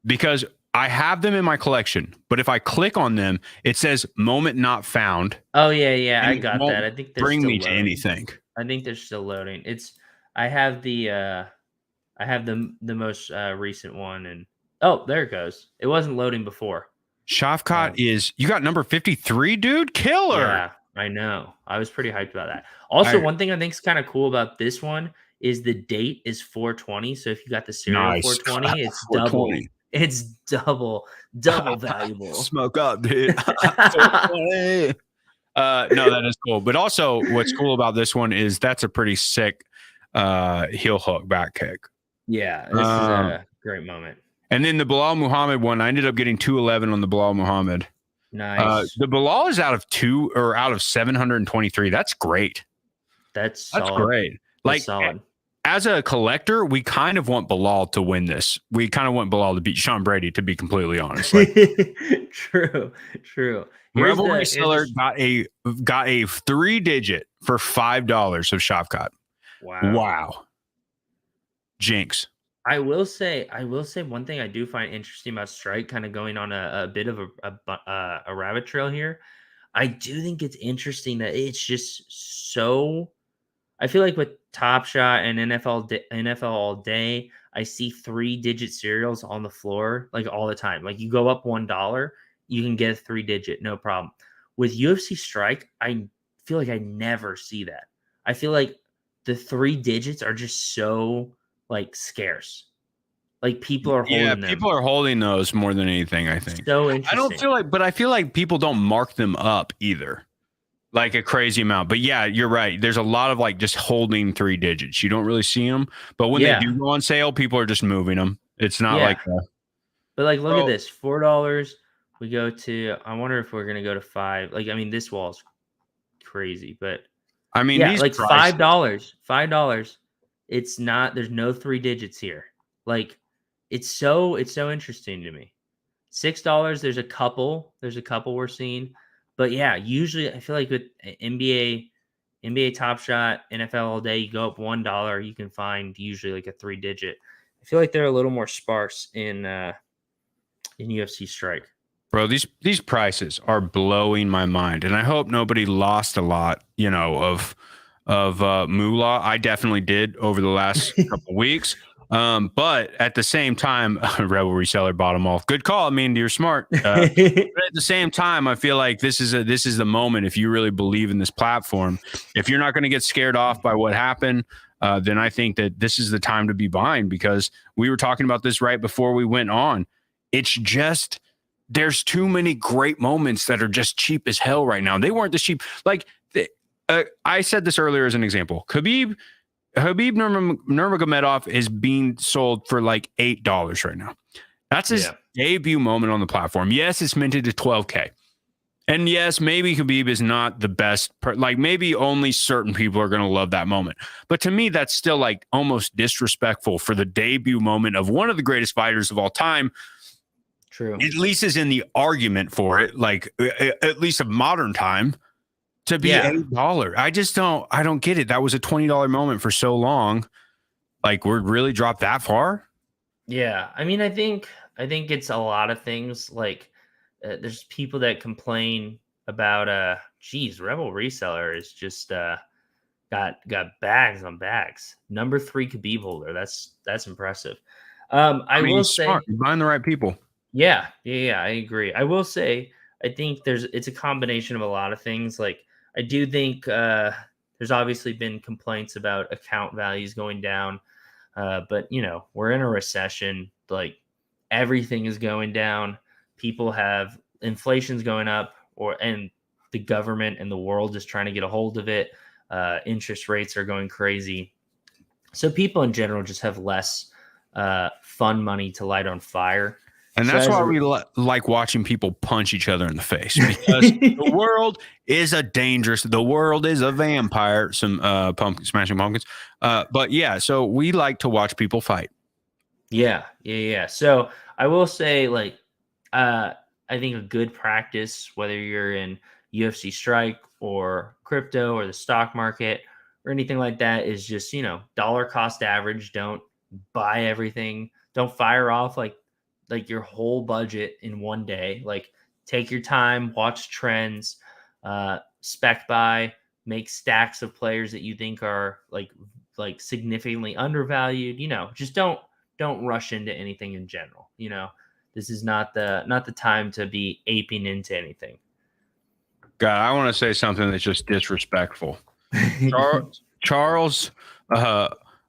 Because I have them in my collection, but if I click on them, it says moment not found. Oh yeah, I got that. I think they're bring still me loading. to anything. I think they're still loading. I have the most recent one, and oh, there it goes. It wasn't loading before. Shavkat you got number 53, dude. Killer. Yeah, I know. I was pretty hyped about that. Also, one thing I think is kind of cool about this one is the date is 420. So if you got the serial 420, it's 420. Double. It's double valuable. Smoke up, dude. No, that is cool. But also, what's cool about this one is that's a pretty sick heel hook back kick. Yeah, this is a great moment. And then the Bilal Muhammad one, I ended up getting 211 on the Bilal Muhammad. Nice. The Bilal is out of 723. That's great. That's great. Like, solid. As a collector, we kind of want Bilal to win this. We kind of want Bilal to beat Sean Brady, to be completely honest. Like, true. Rebel Reseller got a 3-digit for $5 of Shavkat. Wow. Jinx. I will say one thing I do find interesting about Strike, kind of going on a bit of a rabbit trail here. I do think it's interesting that it's just so. I feel like with Top Shot and NFL all day, I see 3-digit serials on the floor like all the time. Like, you go up $1, you can get a 3-digit, no problem. With UFC Strike, I feel like I never see that. I feel like the 3 digits are just so like scarce. Like, people are holding them. People are holding those more than anything, I think. So interesting. I feel like people don't mark them up either. Like a crazy amount. But yeah, you're right. There's a lot of like just holding 3 digits. You don't really see them. But when they do go on sale, people are just moving them. It's not like that. But like, look at this. $4. We go to, I wonder if we're going to go to 5. Like, I mean, this wall's crazy, but I mean, these like prices. $5. It's not, there's no 3 digits here. Like, it's so interesting to me. $6, there's a couple we're seeing. But yeah, usually I feel like with NBA Top Shot, NFL all day, you go up $1, you can find usually like a 3-digit. I feel like they're a little more sparse in UFC Strike. Bro, these prices are blowing my mind, and I hope nobody lost a lot, of moolah. I definitely did over the last couple weeks. But at the same time, Rebel Reseller bought them all. Good call. I mean, you're smart. But at the same time, I feel like this is the moment. If you really believe in this platform, if you're not going to get scared off by what happened, then I think that this is the time to be buying, because we were talking about this right before we went on. It's just, there's too many great moments that are just cheap as hell right now. They weren't this cheap. Like, I said this earlier as an example. Habib Nurmagomedov is being sold for like $8 right now. That's his debut moment on the platform. Yes, it's minted to 12K. And yes, maybe Habib is not the best. Like, maybe only certain people are going to love that moment. But to me, that's still like almost disrespectful for the debut moment of one of the greatest fighters of all time. True. At least is in the argument for it, like at least of modern time. To be $8. I don't get it. That was a $20 moment for so long. Like, we're really dropped that far? Yeah. I mean, I think it's a lot of things. Like, there's people that complain about Rebel Reseller is just got bags on bags. Number 3 Khabib holder. That's impressive. I will say, you're buying the right people. Yeah, I agree. I will say, I think it's a combination of a lot of things. Like, I do think there's obviously been complaints about account values going down, but we're in a recession. Like, everything is going down. People have inflation's going up, and the government and the world is trying to get a hold of it. Interest rates are going crazy, so people in general just have less fun money to light on fire. And So that's as why a we like watching people punch each other in the face, because the world is the world is a vampire. Some smashing pumpkins. But yeah, so we like to watch people fight. Yeah. So I will say, like, uh, I think a good practice, whether you're in UFC Strike or crypto or the stock market or anything like that, is just dollar cost average. Don't buy everything. Don't fire off like your whole budget in one day. Like, take your time, watch trends, spec buy, make stacks of players that you think are like significantly undervalued. Just don't rush into anything in general. This is not the time to be aping into anything. God, I want to say something that's just disrespectful. Charles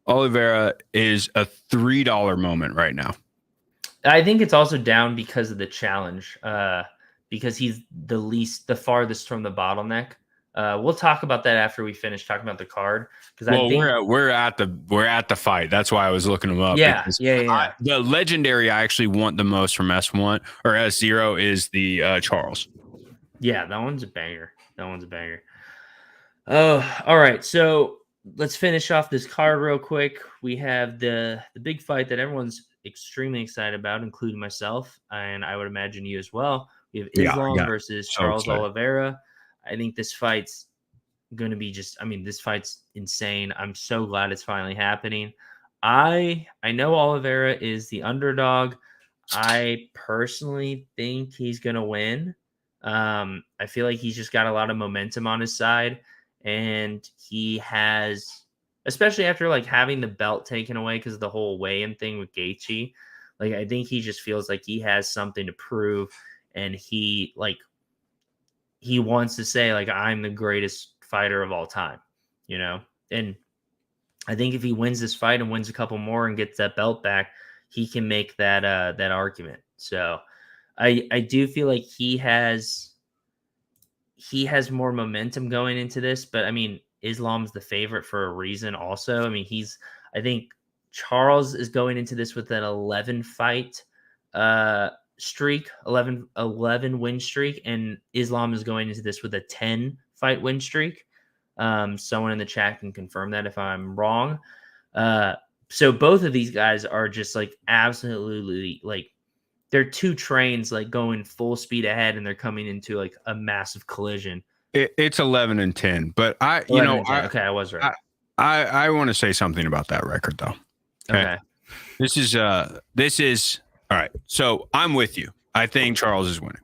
Oliveira is a $3 moment right now. I think it's also down because of the challenge, because he's the farthest from the bottleneck. We'll talk about that after we finish talking about the card. Because I think we're at the fight. That's why I was looking him up. Yeah. The legendary I actually want the most from S1 or S0 is the Charles. Yeah, that one's a banger. Oh, all right. So let's finish off this card real quick. We have the big fight that everyone's extremely excited about, including myself, and I would imagine you as well. We have Islam versus Charles Oliveira. I think this fight's going to be this fight's insane. I'm so glad it's finally happening. I know Oliveira is the underdog. I personally think he's going to win. I feel like he's just got a lot of momentum on his side, and he has, especially after like having the belt taken away because of the whole weigh-in thing with Gaethje. Like, I think he just feels like he has something to prove, and he wants to say, like, I'm the greatest fighter of all time, and I think if he wins this fight and wins a couple more and gets that belt back, he can make that argument. So I do feel like he has more momentum going into this, but I mean, Islam's the favorite for a reason also. I mean, I think Charles is going into this with an 11 fight streak, 11 win streak, and Islam is going into this with a 10 fight win streak. Someone in the chat can confirm that if I'm wrong. So both of these guys are just like absolutely like, they're two trains like going full speed ahead, and they're coming into like a massive collision. It's 11 and 10, but I I was right. I want to say something about that record though. Okay. This is all right. So I'm with you. I think Charles is winning.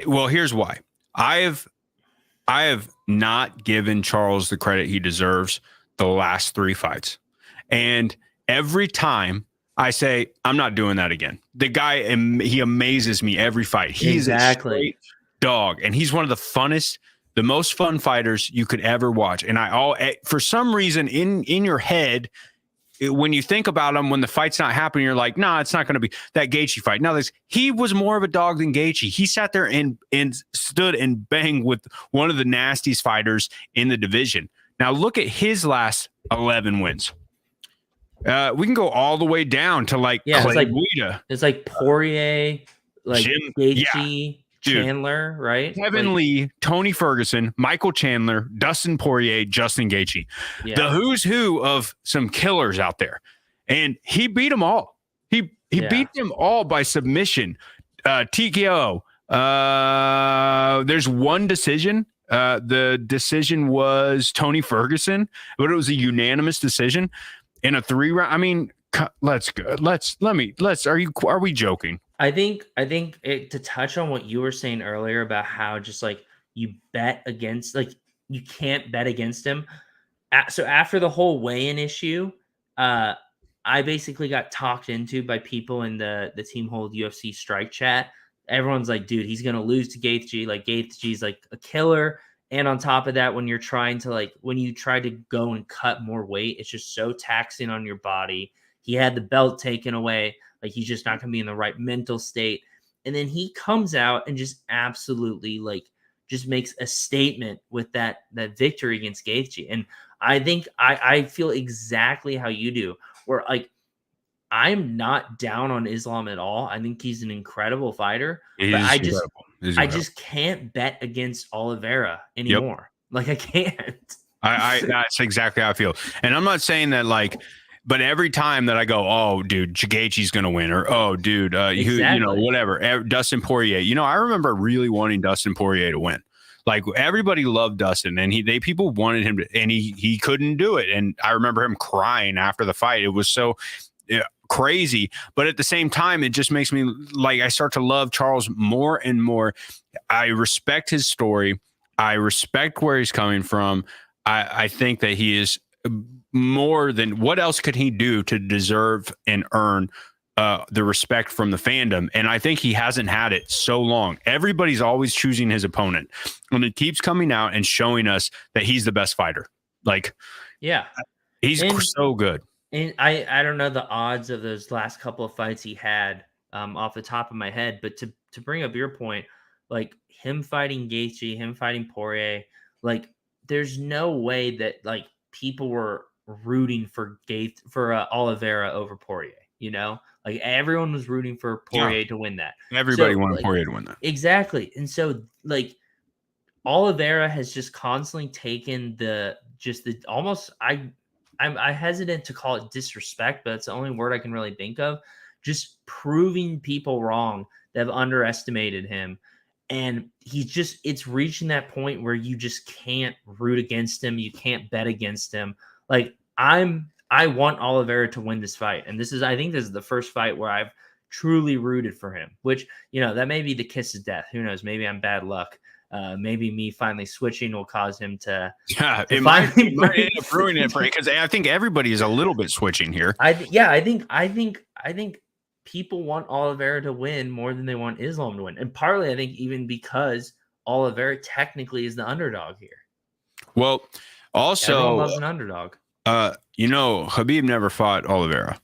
Well, here's why. I have not given Charles the credit he deserves the last 3 fights. And every time I say, I'm not doing that again. The guy, he amazes me every fight. He's a straight dog, and he's one of the most fun fighters you could ever watch. And for some reason in your head, when you think about him, when the fight's not happening, you're like, nah, it's not going to be that Gaethje fight. Now, he was more of a dog than Gaethje. He sat there and stood and banged with one of the nastiest fighters in the division. Now, look at his last 11 wins. We can go all the way down to like Clay Guida. It's like Poirier, like Gaethje, Chandler, right? Kevin Lee, Tony Ferguson, Michael Chandler, Dustin Poirier, Justin Gaethje. Yeah. The who's who of some killers out there. And he beat them all. He beat them all by submission. TKO. There's one decision. The decision was Tony Ferguson, but it was a unanimous decision in a 3-round. I mean, are we joking? I think to touch on what you were saying earlier about how just like you bet against, like, you can't bet against him. So after the whole weigh-in issue, I basically got talked into by people in the Team Hold UFC Strike chat. Everyone's like, dude, he's gonna lose to Gaethje. Like Gaethje's like a killer. And on top of that, when you're trying to when you try to go and cut more weight, it's just so taxing on your body. He had the belt taken away. Like he's just not gonna be in the right mental state. And then he comes out and just absolutely just makes a statement with that victory against Gaethje. And I think I feel exactly how you do, where I'm not down on Islam at all. I think he's an incredible fighter, but I just can't bet against Oliveira anymore. Yep. I can't. I that's exactly how I feel. And I'm not saying that but every time that I go, oh, dude, Gaethje's going to win, or, oh, dude, exactly. Whatever, Dustin Poirier. I remember really wanting Dustin Poirier to win. Everybody loved Dustin, and people wanted him to, and he couldn't do it. And I remember him crying after the fight. It was so crazy. But at the same time, it just makes me I start to love Charles more and more. I respect his story. I respect where he's coming from. I think that he is more than, what else could he do to deserve and earn the respect from the fandom? And I think he hasn't had it so long. Everybody's always choosing his opponent, and it keeps coming out and showing us that he's the best fighter. He's so good. And I don't know the odds of those last couple of fights he had off the top of my head, but to bring up your point, him fighting Gaethje, him fighting Poirier, there's no way that people were rooting for Oliveira over Poirier. Everyone was rooting for Poirier to win that. Everybody wanted Poirier to win that. Exactly. And so Oliveira has just constantly taken almost, I'm hesitant to call it disrespect, but it's the only word I can really think of. Just proving people wrong that have underestimated him. And it's reaching that point where you just can't root against him. You can't bet against him. I want Oliveira to win this fight. And I think this is the first fight where I've truly rooted for him, which, that may be the kiss of death. Who knows? Maybe I'm bad luck. Maybe me finally switching will cause him to. Yeah, it might end up ruining it for, because I think everybody is a little bit switching here. I think people want Oliveira to win more than they want Islam to win, and partly I think even because Oliveira technically is the underdog here. Well, also everyone loves an underdog. Khabib never fought Oliveira,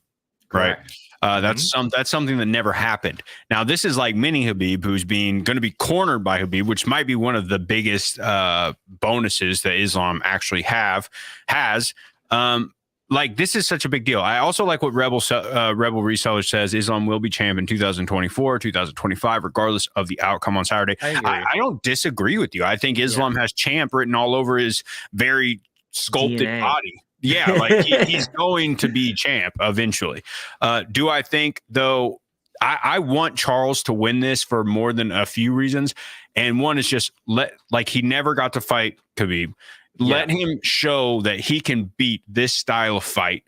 right? That's something that never happened. Now, this is like mini Khabib, who's going to be cornered by Khabib, which might be one of the biggest bonuses that Islam actually has. This is such a big deal. I also like what Rebel Reseller says. Islam will be champ in 2024, 2025, regardless of the outcome on Saturday. I don't disagree with you. I think Islam has champ written all over his very sculpted DNA. Body. Yeah, he's going to be champ eventually. Do I think, though, I want Charles to win this for more than a few reasons. And one is just he never got to fight Khabib. Let him show that he can beat this style of fight,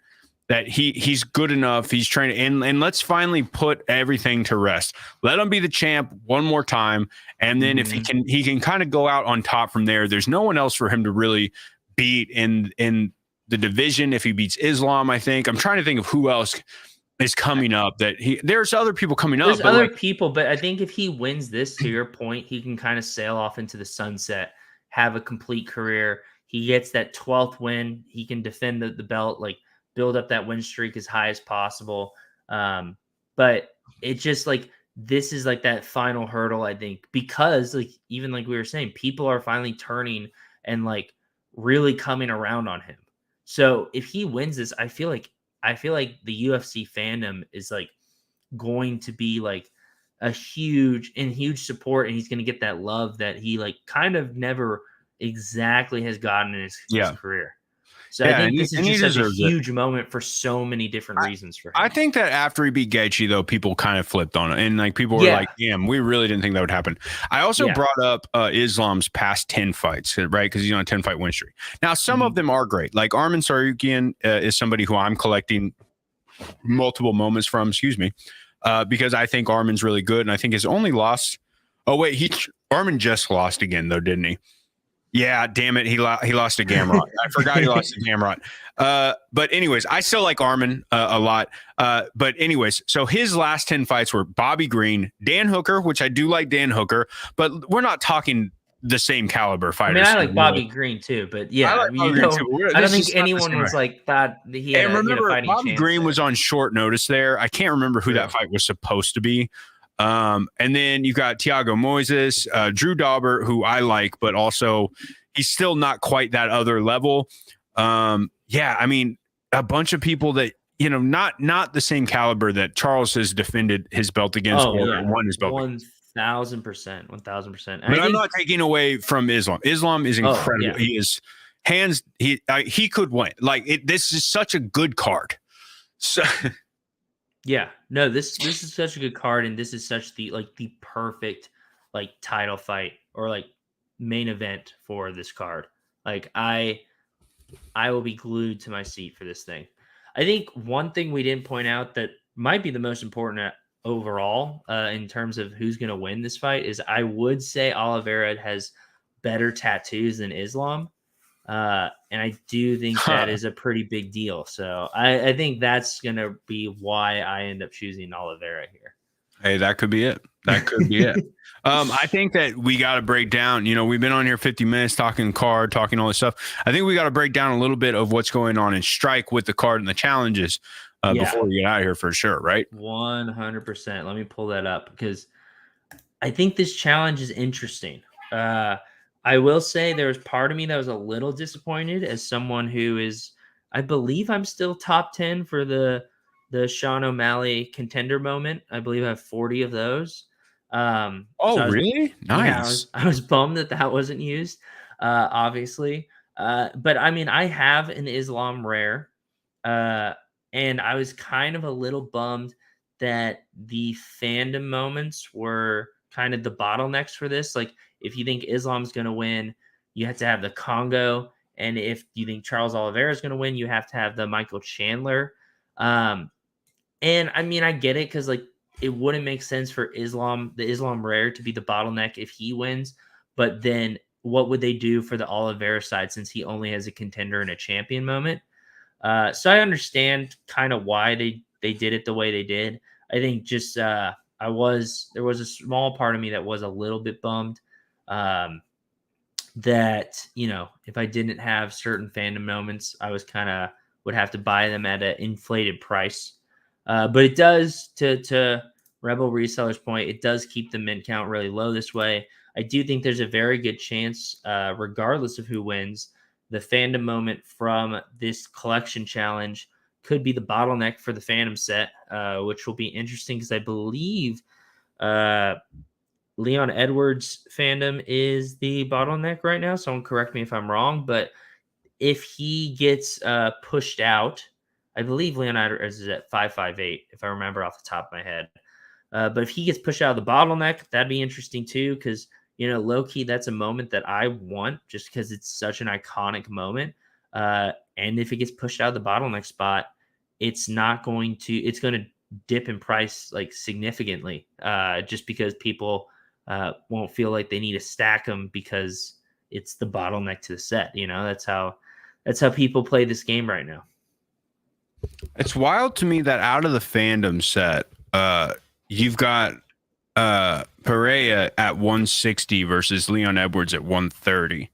that he's good enough. He's training, and let's finally put everything to rest. Let him be the champ one more time. And then if he can kind of go out on top from there. There's no one else for him to really beat in the division. If he beats Islam, I think. I'm trying to think of who else is coming up. There's other people coming up. There's other people, but I think if he wins this, to your point, he can kind of sail off into the sunset, have a complete career. He gets that 12th win. He can defend the belt, build up that win streak as high as possible. But it's just this is that final hurdle, I think, because even we were saying, people are finally turning and really coming around on him. So if he wins this, I feel like the UFC fandom is going to be a huge support, and he's going to get that love that he kind of never exactly has gotten in his career. So I think this is just a huge moment for so many different reasons for him. I think that after he beat Gaethje, though, people kind of flipped on it, and people were like, "Damn, we really didn't think that would happen." I also brought up Islam's past 10 fights, right? Because he's on a 10-fight win streak. Now, some of them are great. Arman Tsarukyan is somebody who I'm collecting multiple moments from. Excuse me, because I think Arman's really good, and I think his only loss. Oh wait, Arman just lost again, though, didn't he? Yeah, damn it. He lost to Gamrot. I forgot he lost to Gamrot. But anyways, I still like Arman a lot. But anyways, so his last 10 fights were Bobby Green, Dan Hooker, which I do like Dan Hooker, but we're not talking the same caliber I mean, fighters. I like Bobby Green too, but I yeah, like Bobby Green too. I don't This think is not the anyone same was way. like thought that he had And remember, a fighting Bobby chance Green there. was on short notice there. I can't remember who that fight was supposed to be. And then you got Thiago Moises, Drew Dauber, who I like, but also he's still not quite that other level. Yeah, I mean, a bunch of people that, you know, not the same caliber that Charles has defended his belt against or won his belt against. 1,000%, 1,000%. But I'm not taking away from Islam. Islam is incredible. Yeah. He is he could win. Like this is such a good card. So yeah, no, this is such a good card, and this is such the perfect title fight or main event for this card. Like I will be glued to my seat for this thing. I think one thing we didn't point out that might be the most important overall in terms of who's going to win this fight is I would say Oliveira has better tattoos than Islam. And I do think that is a pretty big deal. So I think that's going to be why I end up choosing Oliveira here. Hey, that could be it. That could be it. I think that we got to break down, you know, we've been on here 50 minutes talking card, talking all this stuff. I think we got to break down a little bit of what's going on in Strike with the card and the challenges before we get out of here for sure, right? 100%. Let me pull that up because I think this challenge is interesting. I will say there was part of me that was a little disappointed as someone who is, I believe I'm still top 10 for the Sean O'Malley contender moment. I believe I have 40 of those. Really? Nice. Yeah, I was bummed that wasn't used, obviously. But I mean, I have an Islam rare, and I was kind of a little bummed that the fandom moments were kind of the bottlenecks for this. Like, if you think Islam's going to win, you have to have the Congo. And if you think Charles Oliveira is going to win, you have to have the Michael Chandler. And I mean, I get it because it wouldn't make sense for the Islam rare to be the bottleneck if he wins. But then what would they do for the Oliveira side since he only has a contender and a champion moment? So I understand kind of why they did it the way they did. I think just there was a small part of me that was a little bit bummed that, you know, if I didn't have certain fandom moments, I was would have to buy them at an inflated price. But it does, to Rebel Reseller's point, it does keep the mint count really low this way. I do think there's a very good chance, regardless of who wins, the fandom moment from this collection challenge could be the bottleneck for the fandom set, which will be interesting because I believe Leon Edwards fandom is the bottleneck right now. Someone correct me if I'm wrong, but if he gets pushed out, I believe Leon Edwards is at 558, if I remember off the top of my head. But if he gets pushed out of the bottleneck, that'd be interesting too, because, you know, low key, that's a moment that I want just because it's such an iconic moment. And if it gets pushed out of the bottleneck spot, it's going to dip in price significantly, just because people won't feel like they need to stack them because it's the bottleneck to the set. You know, that's how people play this game right now. It's wild to me that out of the fandom set, you've got Pereira at 160 versus Leon Edwards at 130.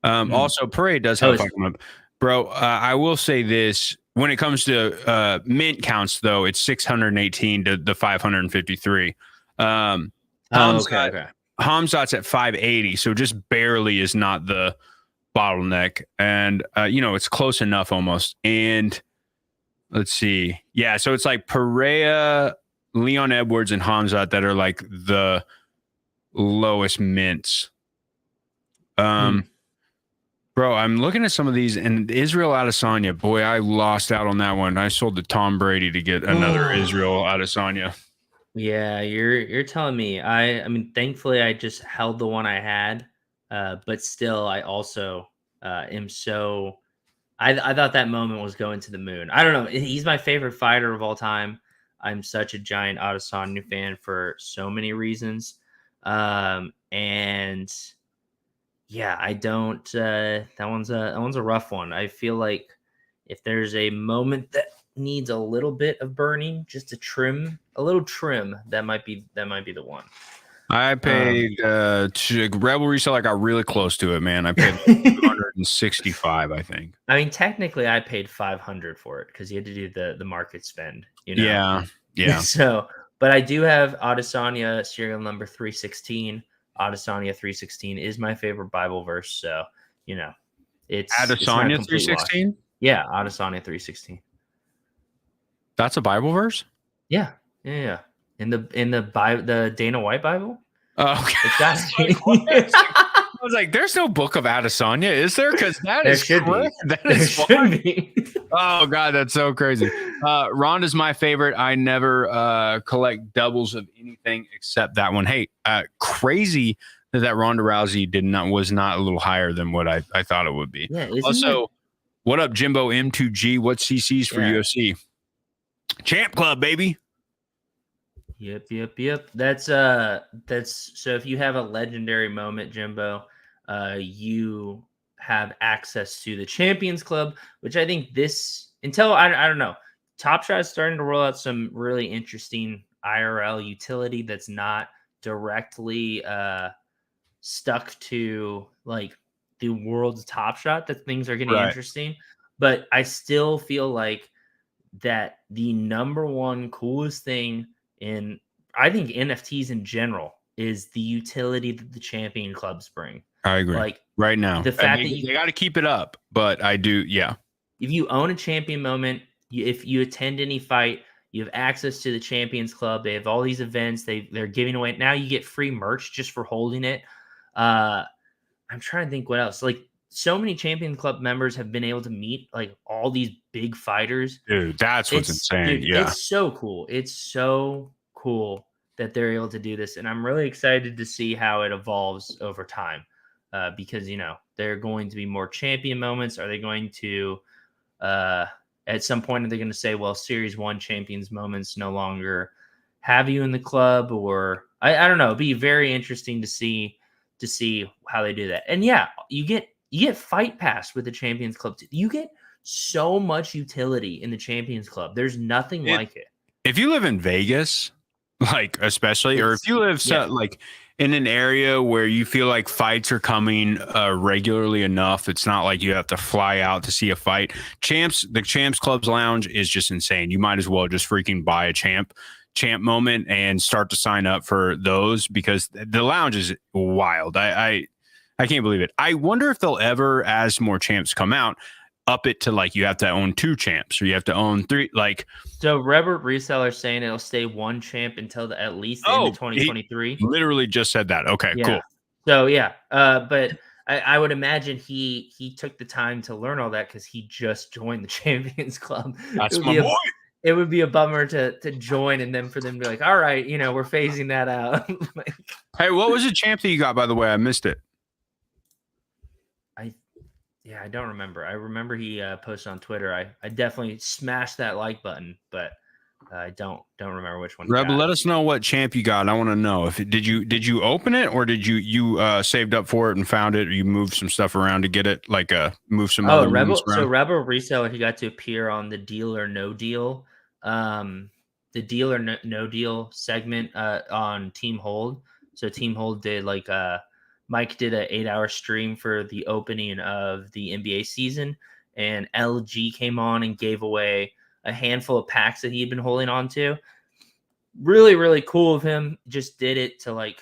Also, Pereira does have fucking up. Bro, I will say this. When it comes to mint counts, though, it's 618 to the 553. Hamzat's at 580, so just barely is not the bottleneck. And, you know, it's close enough almost. And let's see. Yeah, so it's like Pereira, Leon Edwards, and Hamzat that are like the lowest mints. Bro, I'm looking at some of these, and Israel Adesanya, boy, I lost out on that one. I sold to Tom Brady to get another Israel Adesanya. Yeah, you're telling me. I mean, thankfully, I just held the one I had, but still, I also am so. I thought that moment was going to the moon. I don't know. He's my favorite fighter of all time. I'm such a giant Adesanya fan for so many reasons, and Yeah, I don't. That one's a rough one. I feel like if there's a moment that needs a little bit of burning, just a little trim, that might be the one. I Um, paid Rebel Reseller. Got really close to it, man. I paid like 265, I think. I mean, technically, I paid 500 for it because you had to do the market spend, Yeah, yeah. So, but I do have Adesanya serial number 316. Adesanya 316 is my favorite Bible verse, so you know, it's not a Adesanya complete wash. 316. Yeah, Adesanya 316. That's a Bible verse. Yeah, yeah, yeah. In the Bible, the Dana White Bible, Oh, okay. it's got I was like, "There's no book of Adesanya, is there?" Because that there is should be. That There is should fun. be. Oh god, that's so crazy. Ronda's my favorite. I never collect doubles of anything except that one. Hey, crazy that Ronda Rousey was not a little higher than what I thought it would be. Yeah, isn't Also, what up, Jimbo M2G? What CCs for Yeah. UFC? Champ Club, baby. Yep. That's so if you have a legendary moment, Jimbo, you have access to the Champions Club, which I think I don't know. Top Shot is starting to roll out some really interesting IRL utility that's not directly stuck to like the world's Top Shot. That things are getting Right. interesting, but I still feel like that the number one coolest thing in I think NFTs in general is the utility that the champion clubs bring. I agree. Like right now, the fact that you they got to keep it up, but I do, yeah. if you own a champion moment, if you attend any fight, you have access to the Champions Club. They have all these events. They're giving away. Now you get free merch just for holding it. I'm trying to think what else. Like so many Champion Club members have been able to meet like all these big fighters. Dude, that's what's insane. Yeah. It's so cool. It's so cool that they're able to do this, and I'm really excited to see how it evolves over time. Because there are going to be more champion moments. Are they going to at some point are they going to say, well, Series 1 champions moments no longer have you in the club? Or I don't know. It'd be very interesting to see how they do that. And yeah, you get Fight Pass with the Champions Club too. You get so much utility in the Champions Club. There's nothing like it. If you live in Vegas, like especially, or if you live like in an area where you feel like fights are coming regularly enough, it's not like you have to fly out to see a fight. The Champs Club's lounge is just insane. You might as well just freaking buy a champ moment and start to sign up for those because the lounge is wild. I can't believe it. I wonder if they'll ever, as more champs come out, up it to like you have to own 2 champs or you have to own 3. Like, so Robert Reseller saying it'll stay 1 champ until at least the end of 2023. He literally just said that. Okay, cool. So yeah, but I would imagine he took the time to learn all that because he just joined the Champions Club. That's my boy. It would be a bummer to join and then for them to be like, all right, we're phasing that out. Like, hey, what was the champ that you got, by the way? I missed it. I don't remember. I remember he posted on Twitter. I definitely smashed that like button, but I don't remember which one. Rebel, let us know what champ you got. I want to know if did you open it or did you saved up for it and found it or you moved some stuff around to get it, like move some other Rebel. around? So Rebel Reseller, he got to appear on the Deal or No Deal, the Deal or No Deal segment on Team Hold. So Team Hold did like Mike did an 8-hour stream for the opening of the NBA season, and LG came on and gave away a handful of packs that he had been holding on to. Really, really cool of him. Just did it to like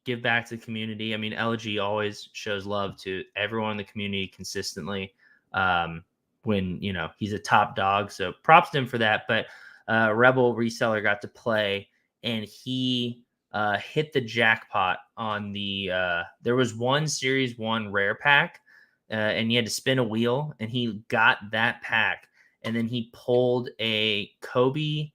give back to the community. I mean, LG always shows love to everyone in the community consistently. When he's a top dog, so props to him for that. But Rebel Reseller got to play, and he hit the jackpot on the there was one Series 1 rare pack, and you had to spin a wheel, and he got that pack, and then he pulled a Kobe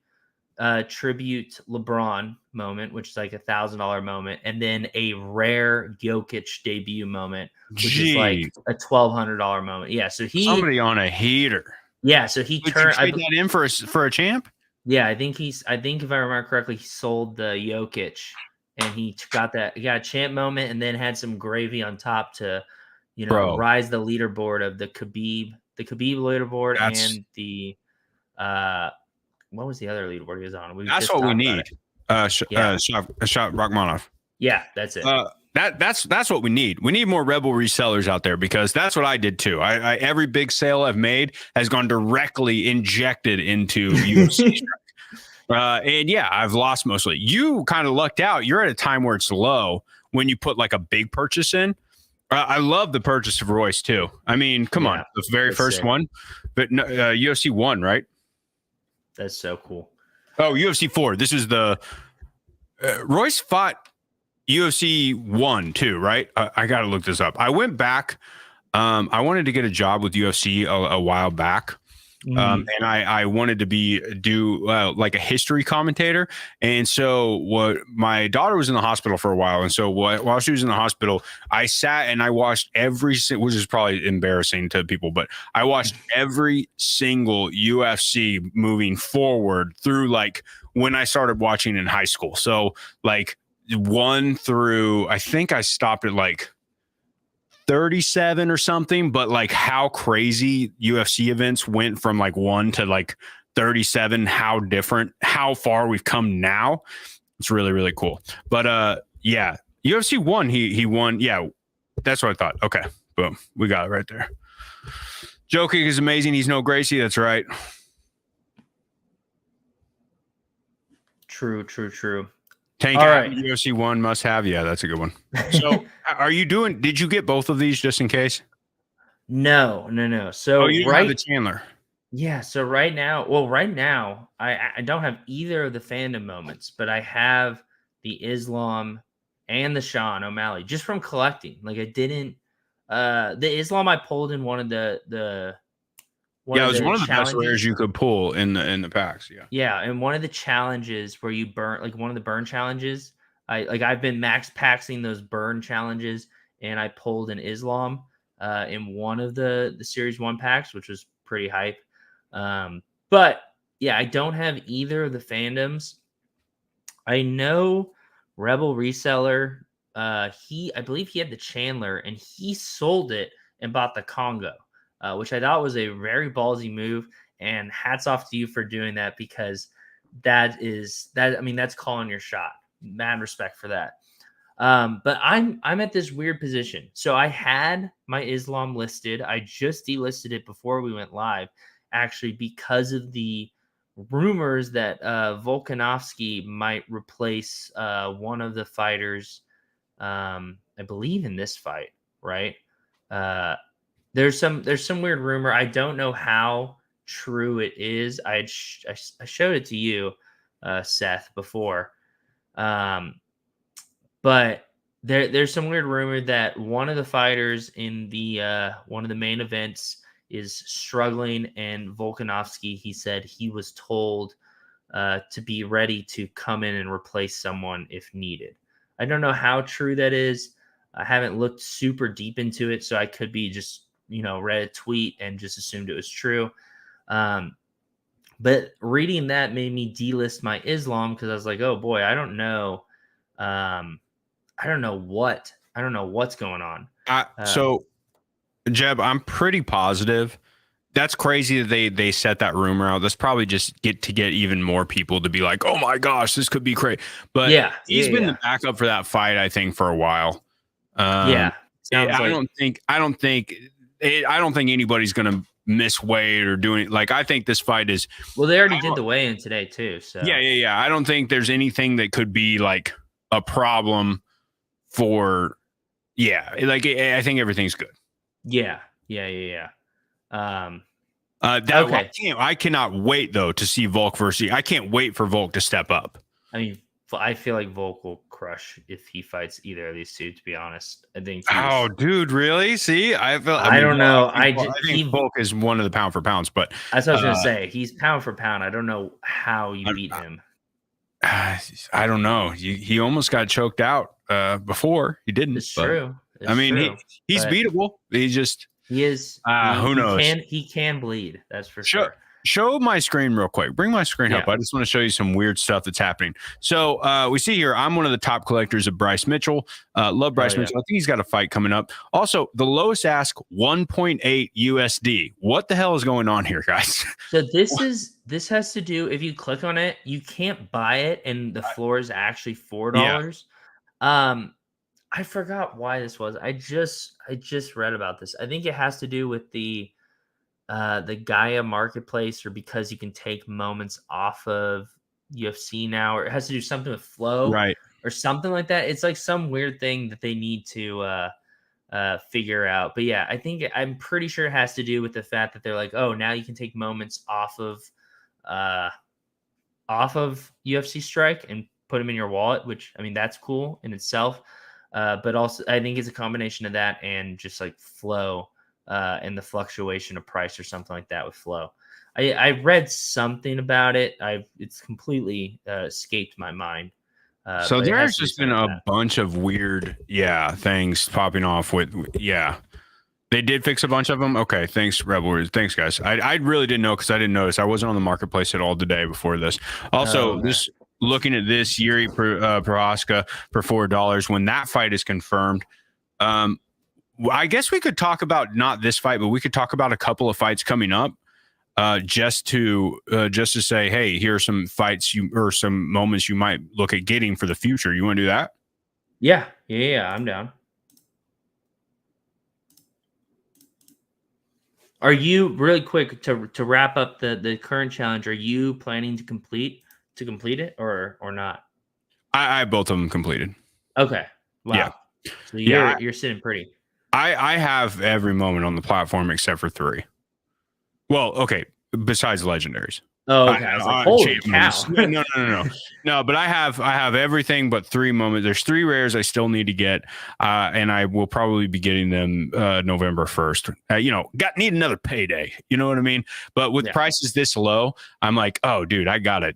tribute LeBron moment, which is like $1,000 moment, and then a rare Jokic debut moment, which is like a $1,200 moment. Yeah, so somebody on a heater. Yeah, so he turned that in for a champ. Yeah, I think if I remember correctly, he sold the Jokic, and he got a champ moment, and then had some gravy on top to, Bro, rise the leaderboard of the Khabib leaderboard that's and the what was the other leaderboard he was on? We that's just what we talked about need. it. Yeah, Shot Rachmanov. yeah, that's it. That's what we need. We need more Rebel resellers out there, because that's what I did too. I every big sale I've made has gone directly injected into UFC Strike. And yeah, I've lost mostly. You kind of lucked out. You're at a time where it's low when you put like a big purchase in. I love the purchase of Royce too. I mean, come on, the very first sick. one, but no, UFC 1, right? That's so cool. Oh, UFC 4. This is the Royce fought UFC 1 too, right? I got to look this up. I went back. I wanted to get a job with UFC a while back. And I wanted to do like a history commentator. And so what, my daughter was in the hospital for a while. And so while she was in the hospital, I sat and I watched which is probably embarrassing to people, but I watched every single UFC moving forward through like when I started watching in high school. So like 1 through, I think I stopped at like 37 or something, but like how crazy UFC events went from like 1 to like 37, how different, how far we've come now. It's really, really cool. But yeah, UFC 1, he won. Yeah, that's what I thought. Okay, boom, we got it right there. Joe Kick is amazing. He's no Gracie. That's right. True. Tank All right. right. UFC 1 must have. Yeah, that's a good one. So did you get both of these just in case? No. So you didn't have the Chandler. Yeah. So right now, I don't have either of the fandom moments, but I have the Islam and the Sean O'Malley just from collecting. Like I didn't, the Islam I pulled in one of the it was one of the best rares you could pull in the packs. Yeah. Yeah, and one of the challenges where you burn, like one of the burn challenges, I've been max paxing those burn challenges, and I pulled an Islam in one of the Series 1 packs, which was pretty hype. But yeah, I don't have either of the fandoms. I know Rebel Reseller, I believe he had the Chandler, and he sold it and bought the Congo. Which I thought was a very ballsy move, and hats off to you for doing that, because that's calling your shot. Mad respect for that. But I'm at this weird position. So I had my Islam listed. I just delisted it before we went live, actually, because of the rumors that Volkanovski might replace one of the fighters. I believe in this fight, right? There's some weird rumor. I don't know how true it is. I showed it to you, Seth, before. But there's some weird rumor that one of the fighters in the one of the main events is struggling, and Volkanovski, he said he was told to be ready to come in and replace someone if needed. I don't know how true that is. I haven't looked super deep into it, so I could be just read a tweet and just assumed it was true. But reading that made me delist my Islam, because I was like, oh boy, I don't know. I don't know what's going on. So, Jeb, I'm pretty positive. That's crazy that they set that rumor out. That's probably just get even more people to be like, oh my gosh, this could be crazy. But he's been the backup for that fight, I think, for a while. I don't think anybody's going to miss weight or do it. Like, I think this fight is. Well, they already did the weigh-in today too. So yeah. I don't think there's anything that could be like a problem for. Yeah, like I think everything's good. Yeah. Okay. I cannot wait though to see Volk versus. I can't wait for Volk to step up. I mean, I feel like Volk will crush if he fights either of these two, to be honest. I think. Oh, dude, really? See, I don't know. I think Volk is one of the pound for pounds, but that's what I was going to say. He's pound for pound. I don't know how you beat him. I don't know. He almost got choked out before. He didn't. It's true. He's beatable. He is. Who knows? He can bleed. That's for sure. Show my screen real quick. Bring my screen up. Yeah. I just want to show you some weird stuff that's happening. So we see here, I'm one of the top collectors of Bryce Mitchell. Love Bryce Mitchell. I think he's got a fight coming up. Also, the lowest ask, 1.8 USD. What the hell is going on here, guys? So this has to do, if you click on it, you can't buy it, and the floor is actually $4. Yeah. I forgot why this was. I just read about this. I think it has to do with the Gaia marketplace, or because you can take moments off of UFC now, or it has to do something with flow, Right. or something like that. It's like some weird thing that they need to figure out. But yeah, I'm pretty sure it has to do with the fact that they're like, oh, now you can take moments uh off of UFC Strike and put them in your wallet, which, I mean, that's cool in itself. But also, I think it's a combination of that and just like flow and the fluctuation of price or something like that with flow. I read something about it. It's completely escaped my mind. So But it has there's to do just been something a like that. bunch of weird, things popping off with, They did fix a bunch of them. Okay, thanks, Rebel. Thanks, guys. I really didn't know because I didn't notice. I wasn't on the marketplace at all today before this. Also, Okay. this looking at this Yuri Prohaska for $4 when that fight is confirmed. I guess we could talk about not this fight, but we could talk about a couple of fights coming up. Just to say, hey, here are some fights or some moments you might look at getting for the future. You want to do that? Yeah, I'm down. Are you, really quick, to wrap up the current challenge? Are you planning to complete it, or not? I have both of them completed. Okay. Wow. Yeah. So you're sitting pretty. I have every moment on the platform except for 3. Well, okay, besides legendaries. Oh, okay. I was like, holy cow. No, but I have everything but 3 moments. There's 3 rares I still need to get, and I will probably be getting them November 1st. Need another payday. You know what I mean? But with prices this low, I'm like, oh, dude, I gotta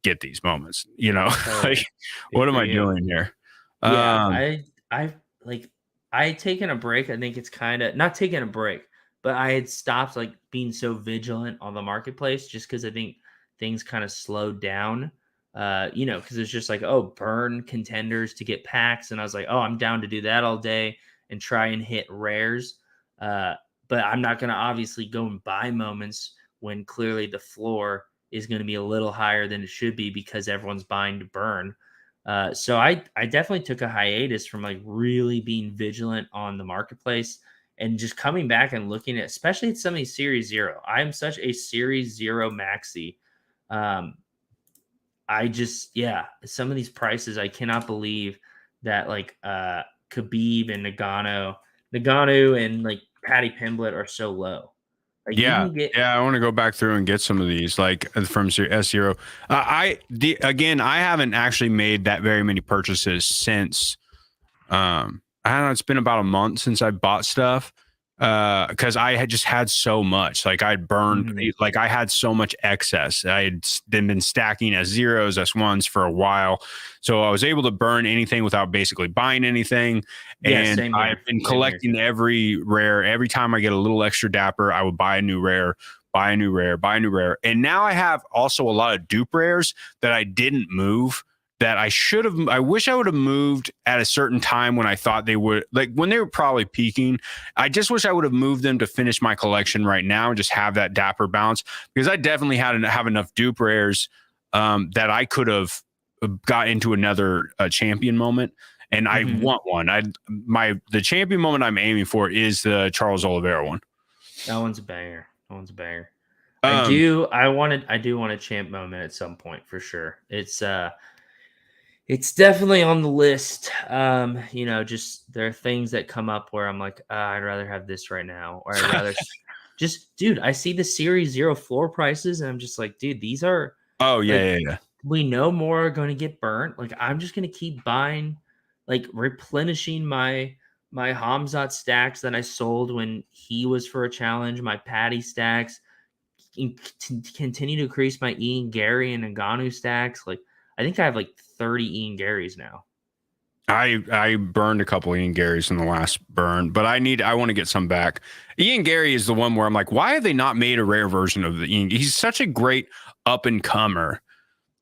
get these moments. Like, what am I doing here? Yeah, I taken a break. I think it's kind of not taking a break, but I had stopped like being so vigilant on the marketplace just because I think things kind of slowed down. Because it's just like, oh, burn contenders to get packs, and I was like, oh, I'm down to do that all day and try and hit rares. But I'm not gonna obviously go and buy moments when clearly the floor is going to be a little higher than it should be because everyone's buying to burn. So I definitely took a hiatus from like really being vigilant on the marketplace and just coming back and looking at, especially at some of these Series Zero. I'm such a Series Zero maxi. Some of these prices, I cannot believe that like Khabib and Nagano and like Patty Pimblett are so low. Like you can get. I want to go back through and get some of these, like from S0. I haven't actually made that very many purchases since. I don't know. It's been about a month since I bought stuff because I had just had so much. Like I'd burned, like I had so much excess. I had been stacking S0s, S1s for a while, so I was able to burn anything without basically buying anything. And I've been collecting every rare. Every time I get a little extra dapper, I would buy a new rare, buy a new rare, buy a new rare. And now I have also a lot of dupe rares that I didn't move that I should have. I wish I would have moved at a certain time when I thought they would, like when they were probably peaking. I just wish I would have moved them to finish my collection right now and just have that dapper bounce, because I definitely have enough dupe rares that I could have got into another champion moment. And I want one. The champion moment I'm aiming for is the Charles Oliveira one. That one's a banger. I do want a champ moment at some point for sure. It's definitely on the list. Just there are things that come up where I'm like, I'd rather have this right now, or I'd rather just, dude, I see the Series Zero floor prices, and I'm just like, dude, these are. Oh yeah, like, we know more are going to get burnt. Like I'm just going to keep buying, like replenishing my Hamzat stacks that I sold when he was for a challenge, my Patty stacks, continue to increase my Ian Gary and Ngannou stacks. Like I think I have like 30 Ian Garys now. I burned a couple Ian Garys in the last burn, but I want to get some back. Ian Gary is the one where I'm like, why have they not made a rare version of the Ian? He's such a great up and comer.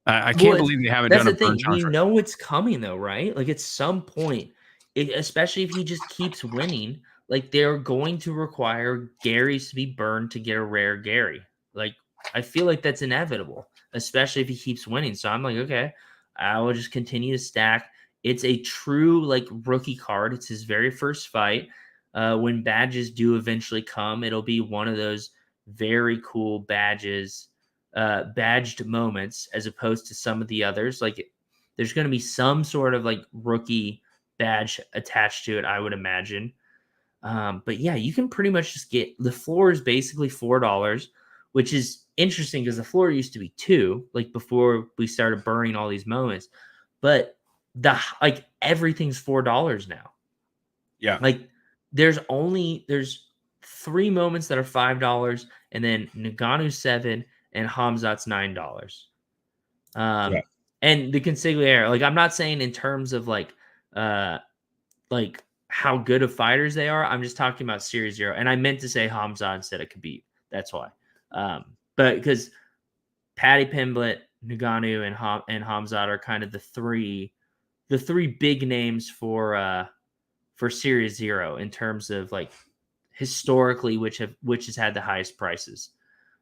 I can't Well, believe they haven't that's done a the burn thing. We challenge. know it's coming though, right? Like at some point, especially if he just keeps winning, like they're going to require Gary's to be burned to get a rare Gary. Like I feel like that's inevitable, especially if he keeps winning. So I'm like, okay, I will just continue to stack. It's a true like rookie card. It's his very first fight. When badges do eventually come, it'll be one of those very cool badged moments as opposed to some of the others. Like there's going to be some sort of like rookie badge attached to it, I would imagine. But yeah, you can pretty much just get the floor is basically $4, which is interesting because the floor used to be 2, like before we started burning all these moments. But like everything's $4 now. Yeah. Like there's 3 moments that are $5, and then Nagano's 7 and Hamzat's $9. Yeah. And the consigliere, like I'm not saying in terms of uh like how good of fighters they are. I'm just talking about Series Zero, and I meant to say Hamzat instead of Khabib. That's why. But because Paddy Pimblett, Nagano, and Hamzat are kind of the three big names for Series Zero in terms of like historically which has had the highest prices.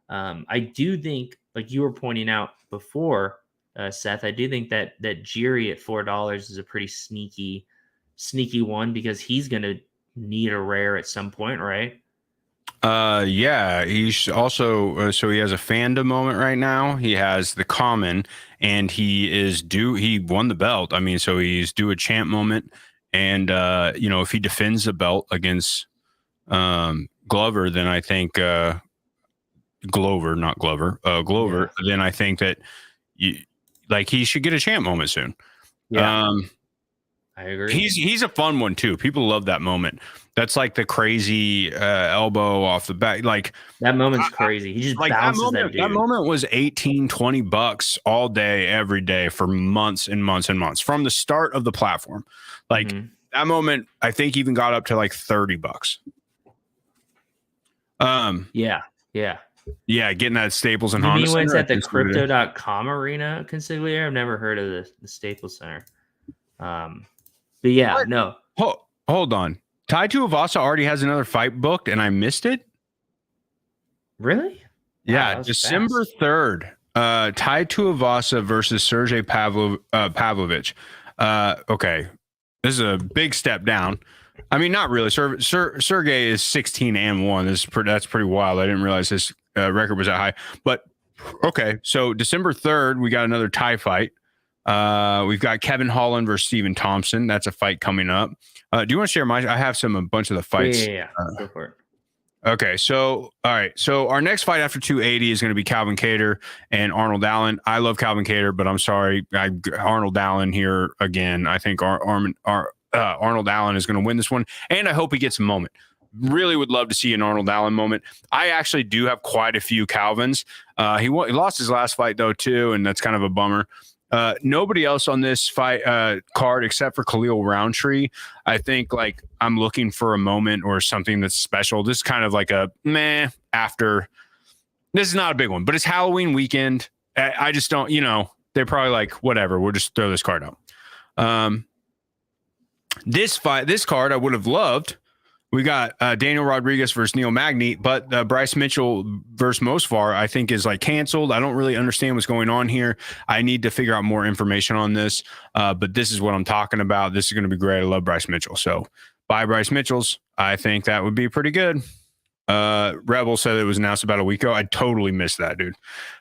I do think, like you were pointing out before, Seth, I do think that Jiri at $4 is a pretty sneaky one because he's going to need a rare at some point, right? Yeah, he's also so he has a fandom moment right now. He has the common, and he won the belt. I mean, so he's due a champ moment, and if he defends the belt against Glover, then I think Glover, not Glover, Glover, Yeah. then I think that he should get a champ moment soon. Yeah. I agree. He's a fun one too. People love that moment. That's like the crazy elbow off the back. Like that moment's crazy. He just bounces that dude. That moment was $18-$20 all day, every day for months and months and months from the start of the platform. Like that moment, I think even got up to like $30. Yeah. Yeah, getting that Staples and You Honda mean when it's Center, at the Crypto.com arena consigliere? I've never heard of the Staples Center. But yeah, what? No. Hold on. Tai Tuivasa already has another fight booked, and I missed it. Really? Yeah, wow, December 3rd. Tai Tuivasa versus Sergey Pavlovich. Okay, this is a big step down. I mean, not really. Sergey is 16-1. That's pretty wild. I didn't realize his record was that high. But okay, so December 3rd, we got another Thai fight. We've got Kevin Holland versus Stephen Thompson. That's a fight coming up. Do you want to share I have a bunch of the fights. Yeah. Go for it. Okay, so all right, so our next fight after 280 is going to be Calvin Kattar and Arnold Allen. I love Calvin Kattar, but I'm sorry, Arnold Allen here again. I think Arnold Allen is going to win this one, and I hope he gets a moment. Really would love to see an Arnold Allen moment. I actually do have quite a few Calvins. He lost his last fight though too, and that's kind of a bummer. Nobody else on this fight card except for Khalil Roundtree. I think like I'm looking for a moment or something that's special. This is kind of like a meh after. This is not a big one, but it's Halloween weekend. I just don't, they're probably like, whatever, we'll just throw this card out. This card I would have loved. We got Daniel Rodriguez versus Neil Magny, but Bryce Mitchell versus Mosfar, I think, is like canceled. I don't really understand what's going on here. I need to figure out more information on this, but this is what I'm talking about. This is going to be great. I love Bryce Mitchell. So buy Bryce Mitchell's. I think that would be pretty good. Rebel said it was announced about a week ago. I totally missed that, dude.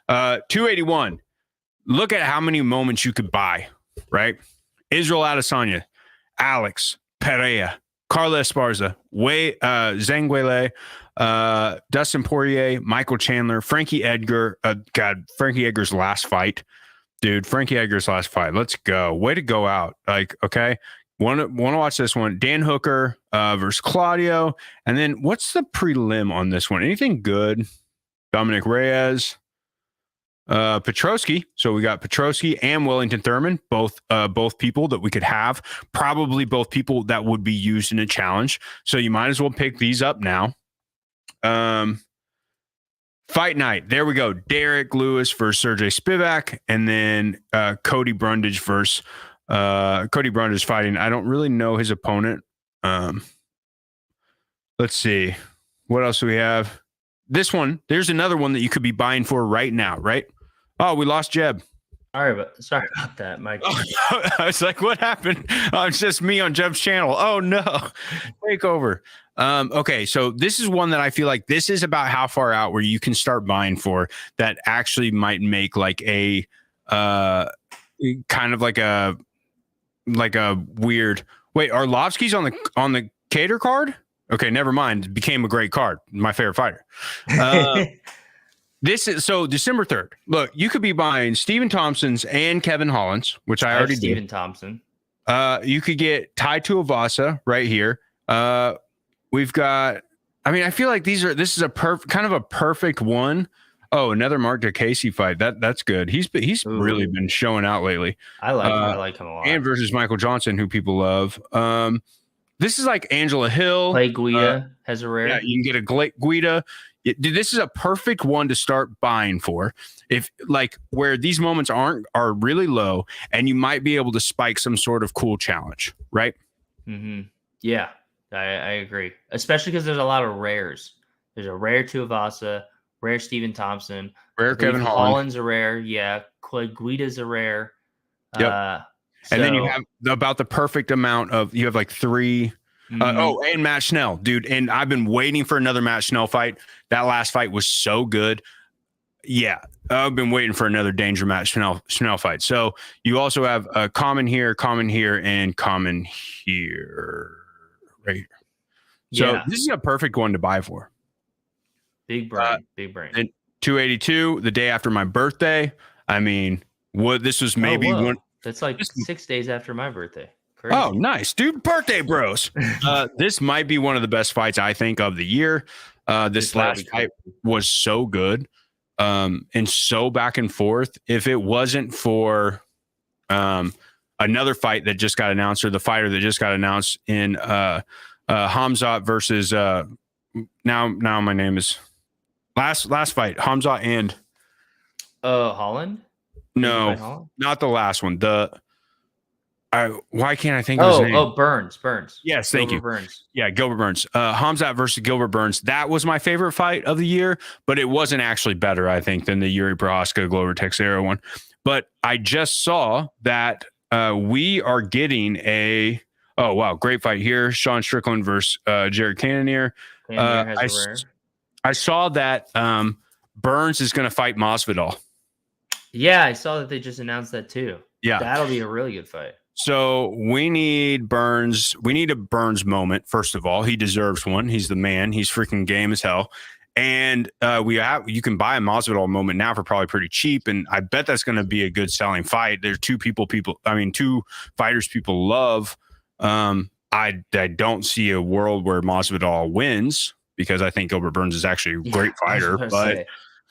281. Look at how many moments you could buy, right? Israel Adesanya, Alex Pereira, Carla Esparza, Zhang Weili, Dustin Poirier, Michael Chandler, Frankie Edgar. Frankie Edgar's last fight. Dude, Frankie Edgar's last fight. Let's go. Way to go out. Like, okay. Want to watch this one. Dan Hooker versus Claudio. And then what's the prelim on this one? Anything good? Dominic Reyes. Petrosky. So we got Petrosky and Wellington Thurman, both people that we could have, probably both people that would be used in a challenge. So you might as well pick these up now. Fight night. There we go. Derek Lewis versus Sergey Spivak, and then Cody Brundage versus Cody Brundage fighting. I don't really know his opponent. Let's see. What else do we have? This one. There's another one that you could be buying for right now, right? Oh, we lost Jeb. Sorry about that, Mike. I was like, what happened? Oh, it's just me on Jeb's channel. Oh no. Take over. Okay, so this is one that I feel like this is about how far out where you can start buying for that actually might make like a kind of like a weird. Wait, Arlovsky's on the Cater card? Okay, never mind. It became a great card. My favorite fighter. This is so December 3rd. Look, you could be buying Stephen Thompson's and Kevin Holland's, which I already did. Stephen Thompson. You could get Tai Tuivasa right here. We've got. I mean, I feel like this is a kind of a perfect one. Oh, another Mark DeCasey fight. That's good. He's really been showing out lately. I like him a lot. And versus Michael Johnson, who people love. This is like Angela Hill. Clay Guida has a rare. Yeah, you can get a Guida. This is a perfect one to start buying for. If like where these moments are really low, and you might be able to spike some sort of cool challenge, right? Mm-hmm. Yeah, I agree. Especially because there's a lot of rares. There's a rare Tuivasa, rare Stephen Thompson, rare Kevin Holland's a rare. Yeah, Clay Guida's a rare. Yep. And then you have about the perfect amount of, you have like three. And Matt Schnell, dude. And I've been waiting for another Matt Schnell fight. That last fight was so good. Yeah, I've been waiting for another Danger Matt Schnell fight. So you also have a common here, and common here. Right here. So this is a perfect one to buy for. Big brain. And 282, the day after my birthday. I mean, this was maybe one. That's like 6 days after my birthday. Crazy. Oh, nice, dude. Birthday bros. This might be one of the best fights, I think, of the year. This last fight was so good and so back and forth. If it wasn't for another fight that just got announced, or the fighter that just got announced in Hamzat versus now my name is last fight, Hamzat and Holland? No, not the last one. Why can't I think of his name? Oh, Burns. Yes, thank you. Burns. Yeah, Gilbert Burns. Hamzat versus Gilbert Burns. That was my favorite fight of the year, but it wasn't actually better, I think, than the Yuri Prohaska Glover Teixeira one. But I just saw that we are getting great fight here. Sean Strickland versus Jared Cannonier. I saw that Burns is going to fight Masvidal. Yeah, I saw that they just announced that too. Yeah. That'll be a really good fight. So we need Burns. We need a Burns moment. First of all, he deserves one. He's the man. He's freaking game as hell. And you can buy a Masvidal moment now for probably pretty cheap. And I bet that's going to be a good selling fight. There's two fighters people love. I don't see a world where Masvidal wins, because I think Gilbert Burns is actually a great fighter. But I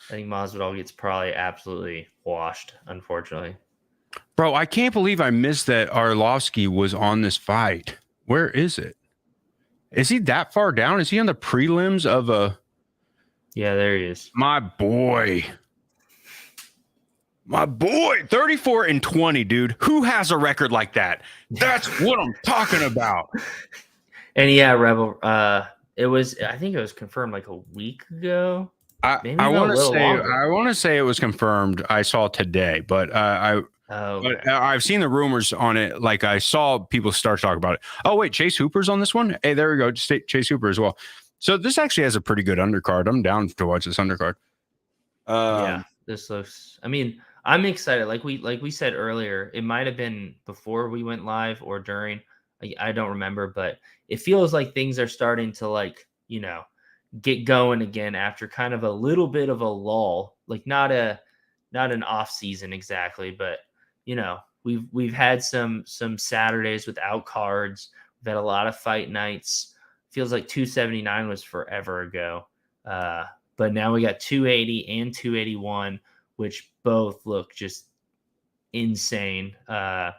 think Masvidal gets probably absolutely washed, unfortunately. Bro, I can't believe I missed that Arlovsky was on this fight. Where is it? Is he that far down? Is he on the prelims of a... Yeah, there he is. My boy, 34-20, dude. Who has a record like that? That's what I'm talking about. And yeah, Rebel, I think it was confirmed like a week ago. I want to say it was confirmed. I saw today, but but I've seen the rumors on it. Like, I saw people start talking about it. Oh wait, Chase Hooper's on this one. Hey, there we go. Just Chase Hooper as well. So this actually has a pretty good undercard. I'm down to watch this undercard. Yeah, this looks. I mean, I'm excited. Like we said earlier, it might have been before we went live or during. I don't remember, but it feels like things are starting to get going again after kind of a little bit of a lull. Like not an off season exactly, but we've had some Saturdays without cards. We've had a lot of fight nights. Feels like 279 was forever ago. But now we got 280 and 281 which both look just insane. That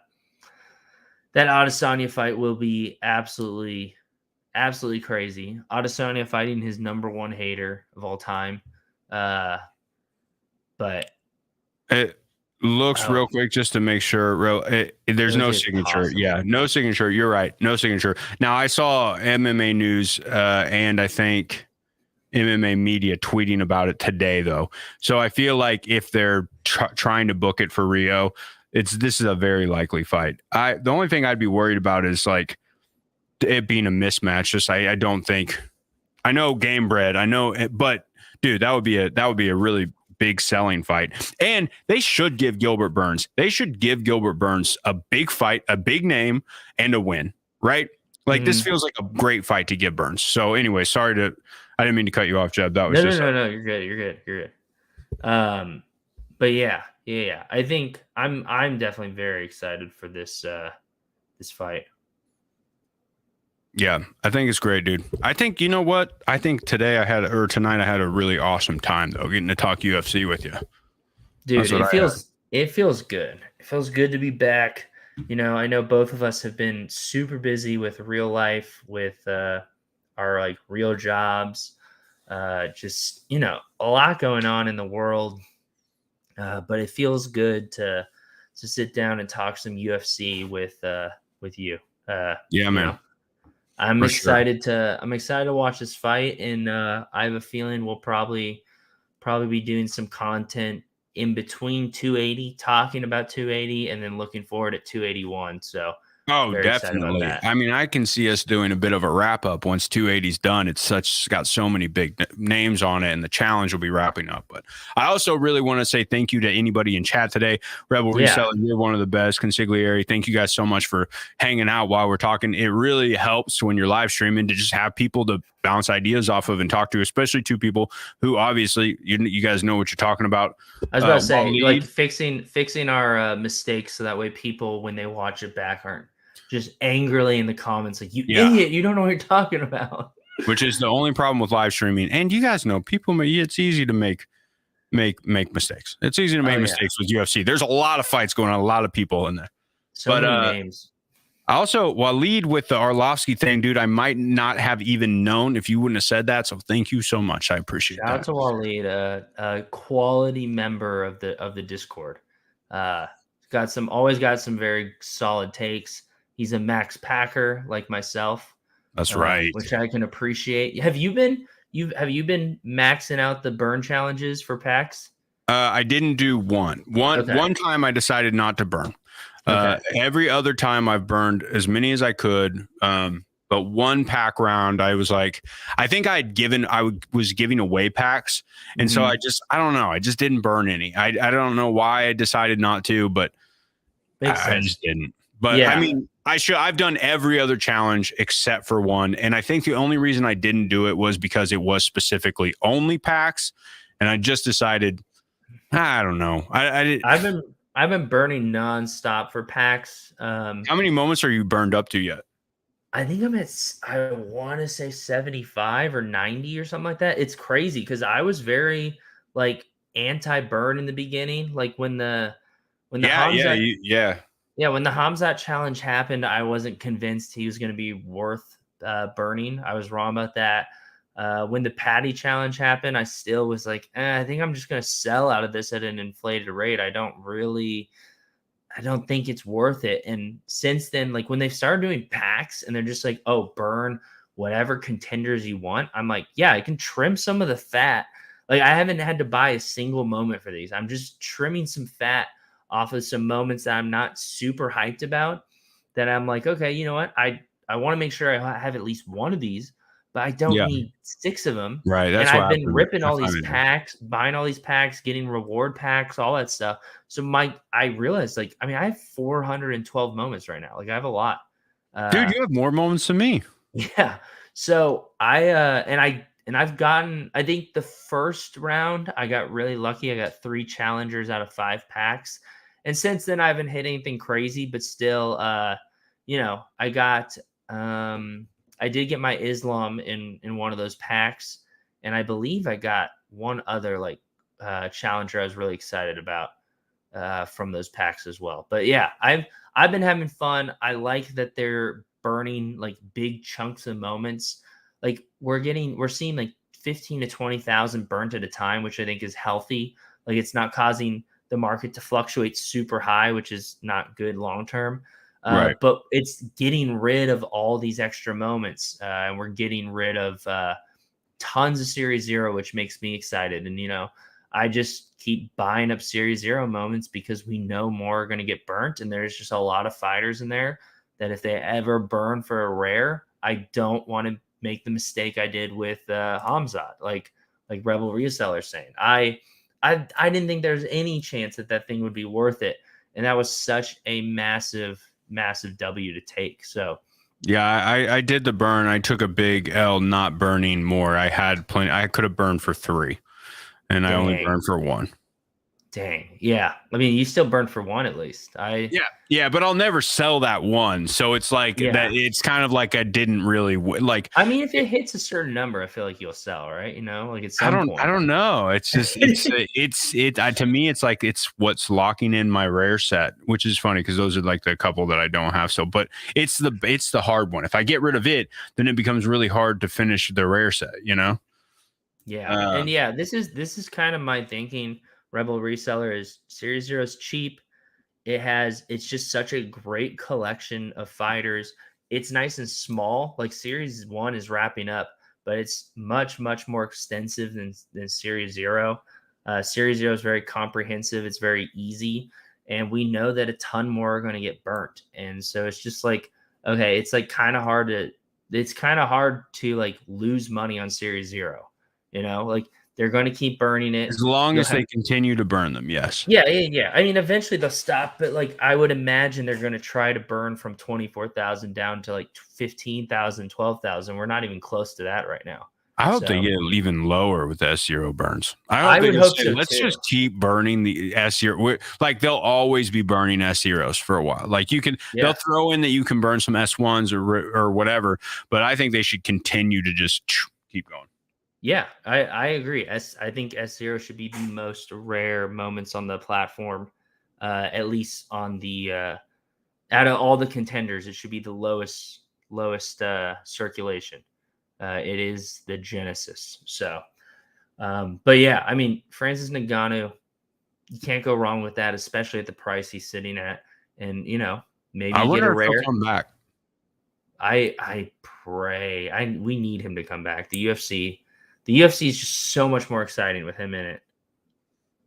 Adesanya fight will be absolutely crazy. Adesanya fighting his number one hater of all time. But It looks real quick just to make sure. There's no signature. possible. Yeah, no signature. You're right. No signature. Now, I saw MMA News and I think MMA Media tweeting about it today, though. So I feel like if they're trying to book it for Rio, this is a very likely fight. The only thing I'd be worried about is like it being a mismatch. Just I don't think. I know game bred. I know, but dude, that would be a really big selling fight. And they should give Gilbert Burns. They should give Gilbert Burns a big fight, a big name, and a win. Right? Like this feels like a great fight to give Burns. So anyway, I didn't mean to cut you off, Jeb. That was no. You're good. But yeah. I think I'm definitely very excited for this fight. Yeah, I think it's great, dude. I think, you know what? I think tonight I had a really awesome time though, getting to talk UFC with you. Dude, it feels good. It feels good to be back. You know, I know both of us have been super busy with real life, with our like real jobs. Just, you know, a lot going on in the world. But it feels good to sit down and talk some UFC with you. Yeah, man. I'm excited to watch this fight, and I have a feeling we'll probably be doing some content in between 280, talking about 280, and then looking forward at 281. So definitely. I mean, I can see us doing a bit of a wrap up once 280's done. It's got so many big names on it, and the challenge will be wrapping up. But I also really want to say thank you to anybody in chat today. Rebel Reseller, you're one of the best. Consigliere, thank you guys so much for hanging out while we're talking. It really helps when you're live streaming to just have people to bounce ideas off of and talk to, especially two people who obviously you guys know what you're talking about. I was about to say, like fixing our mistakes so that way people, when they watch it back, aren't just angrily in the comments like, you idiot, you don't know what you're talking about. Which is the only problem with live streaming. And you guys know, it's easy to make mistakes. It's easy to make mistakes with UFC. There's a lot of fights going on, a lot of people in there. So many names. I also, Waleed with the Arlovsky thing, dude, I might not have even known if you wouldn't have said that. So thank you so much. I appreciate that. Shout out to Waleed, a quality member of the Discord. Always got some very solid takes. He's a Max Packer like myself. That's right. Which I can appreciate. Have you been maxing out the burn challenges for packs? I didn't do one. One time I decided not to burn. Every other time I've burned as many as I could. But one pack round, I was like, I think I was giving away packs. And so I don't know. I just didn't burn any. I don't know why I decided not to, but I just didn't. But I mean, I've done every other challenge except for one. And I think the only reason I didn't do it was because it was specifically only packs. And I just decided, I don't know. I've been burning nonstop for packs. How many moments are you burned up to yet? I think I want to say 75 or 90 or something like that. It's crazy because I was very like anti-burn in the beginning. Like when the when the Hamzat challenge happened, I wasn't convinced he was going to be worth burning. I was wrong about that. When the Patty challenge happened, I still was like, I think I'm just going to sell out of this at an inflated rate. I don't think it's worth it. And since then, like when they started doing packs and they're just like, oh, burn whatever contenders you want, I'm like, yeah, I can trim some of the fat. Like I haven't had to buy a single moment for these. I'm just trimming some fat off of some moments that I'm not super hyped about, that I'm like, okay, you know what? I want to make sure I have at least one of these, but I don't need 6 of them. Right. That's and I've been ripping all these packs, buying all these packs, getting reward packs, all that stuff. So I realized, like, I mean, I have 412 moments right now. Like I have a lot. Dude, you have more moments than me. Yeah. So I've gotten, I think the first round, I got really lucky. I got 3 challengers out of 5 packs. And since then I haven't hit anything crazy, but still, you know, I got, I did get my Islam in one of those packs. And I believe I got one other like challenger I was really excited about from those packs as well. But yeah, I've been having fun. I like that they're burning like big chunks of moments. Like we're seeing like 15 to 20,000 burnt at a time, which I think is healthy. Like it's not causing the market to fluctuate super high, which is not good long term. Right. But it's getting rid of all these extra moments, and we're getting rid of tons of Series Zero, which makes me excited. And I just keep buying up Series Zero moments because we know more are going to get burnt, and there's just a lot of fighters in there that if they ever burn for a rare, I don't want to make the mistake I did with Hamzat, like Rebel Reseller saying. I didn't think there's any chance that thing would be worth it, and that was such a massive W to take. So yeah, I did the burn. I took a big L not burning more. I had plenty. I could have burned for 3, and I only burned for 1. Dang. Yeah. I mean, you still burned for 1 at least. Yeah, but I'll never sell that 1. So it's like that. It's kind of like I didn't really like. I mean, if it hits a certain number, I feel like you'll sell, right? Like at some point. I don't know. It's just to me, it's like it's what's locking in my rare set, which is funny because those are like the couple that I don't have. So, but it's the hard one. If I get rid of it, then it becomes really hard to finish the rare set. Yeah. And yeah, this is kind of my thinking. Rebel Reseller is Series Zero is cheap. It's just such a great collection of fighters. It's nice and small. Like Series 1 is wrapping up, but it's much, much more extensive than Series Zero. Series Zero is very comprehensive. It's very easy. And we know that a ton more are going to get burnt. And so it's just like, okay, it's like kind of hard to like lose money on Series Zero. Like they're going to keep burning it as long as they continue to burn them. Yes. Yeah. I mean, eventually they'll stop, but like I would imagine they're going to try to burn from 24,000 down to like 15,000, 12,000. We're not even close to that right now. I hope they get even lower with the S0 burns. I would hope so let's too. just keep burning the S0. Like they'll always be burning S0s for a while. Like they'll throw in that you can burn some S1s or whatever, but I think they should continue to just keep going. Yeah, I agree. I think S0 should be the most rare moments on the platform, at least on the out of all the contenders, it should be the lowest circulation. It is the Genesis. So, but yeah, I mean, Francis Ngannou, you can't go wrong with that, especially at the price he's sitting at. And maybe you get a rare. Come back. I pray. We need him to come back. The UFC is just so much more exciting with him in it.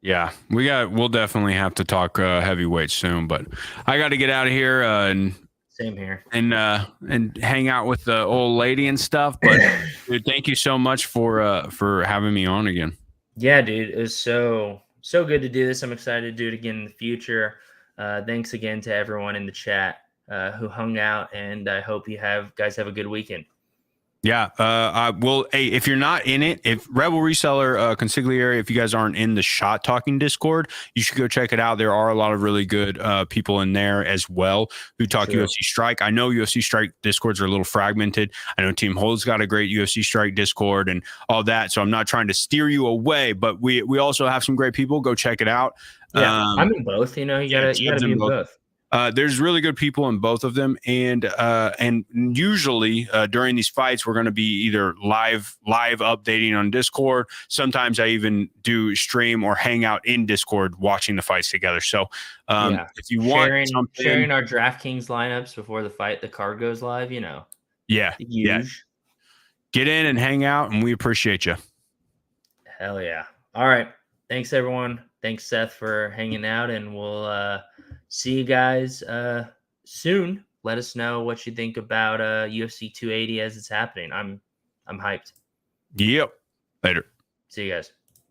Yeah, we'll definitely have to talk heavyweight soon, but I got to get out of here and same here and hang out with the old lady and stuff. But dude, thank you so much for having me on again. Yeah, dude, it was so good to do this. I'm excited to do it again in the future. Thanks again to everyone in the chat who hung out, and I hope you guys have a good weekend. Yeah. Well, hey, if you're not in it, if Rebel Reseller Consigliere, if you guys aren't in the Shot Talking Discord, you should go check it out. There are a lot of really good people in there as well who talk UFC Strike. I know UFC Strike Discords are a little fragmented. I know Team Hold's got a great UFC Strike Discord and all that. So I'm not trying to steer you away, but we also have some great people. Go check it out. Yeah, I'm in both. You gotta be in both. There's really good people in both of them, and usually during these fights, we're going to be either live updating on Discord. Sometimes I even do stream or hang out in Discord watching the fights together. So if you want sharing our DraftKings lineups before the card goes live, yeah, get in and hang out, and we appreciate you. Hell yeah! All right, thanks everyone. Thanks Seth for hanging out, and we'll see you guys soon. Let us know what you think about UFC 280 as it's happening. I'm hyped. Yep. Later. See you guys.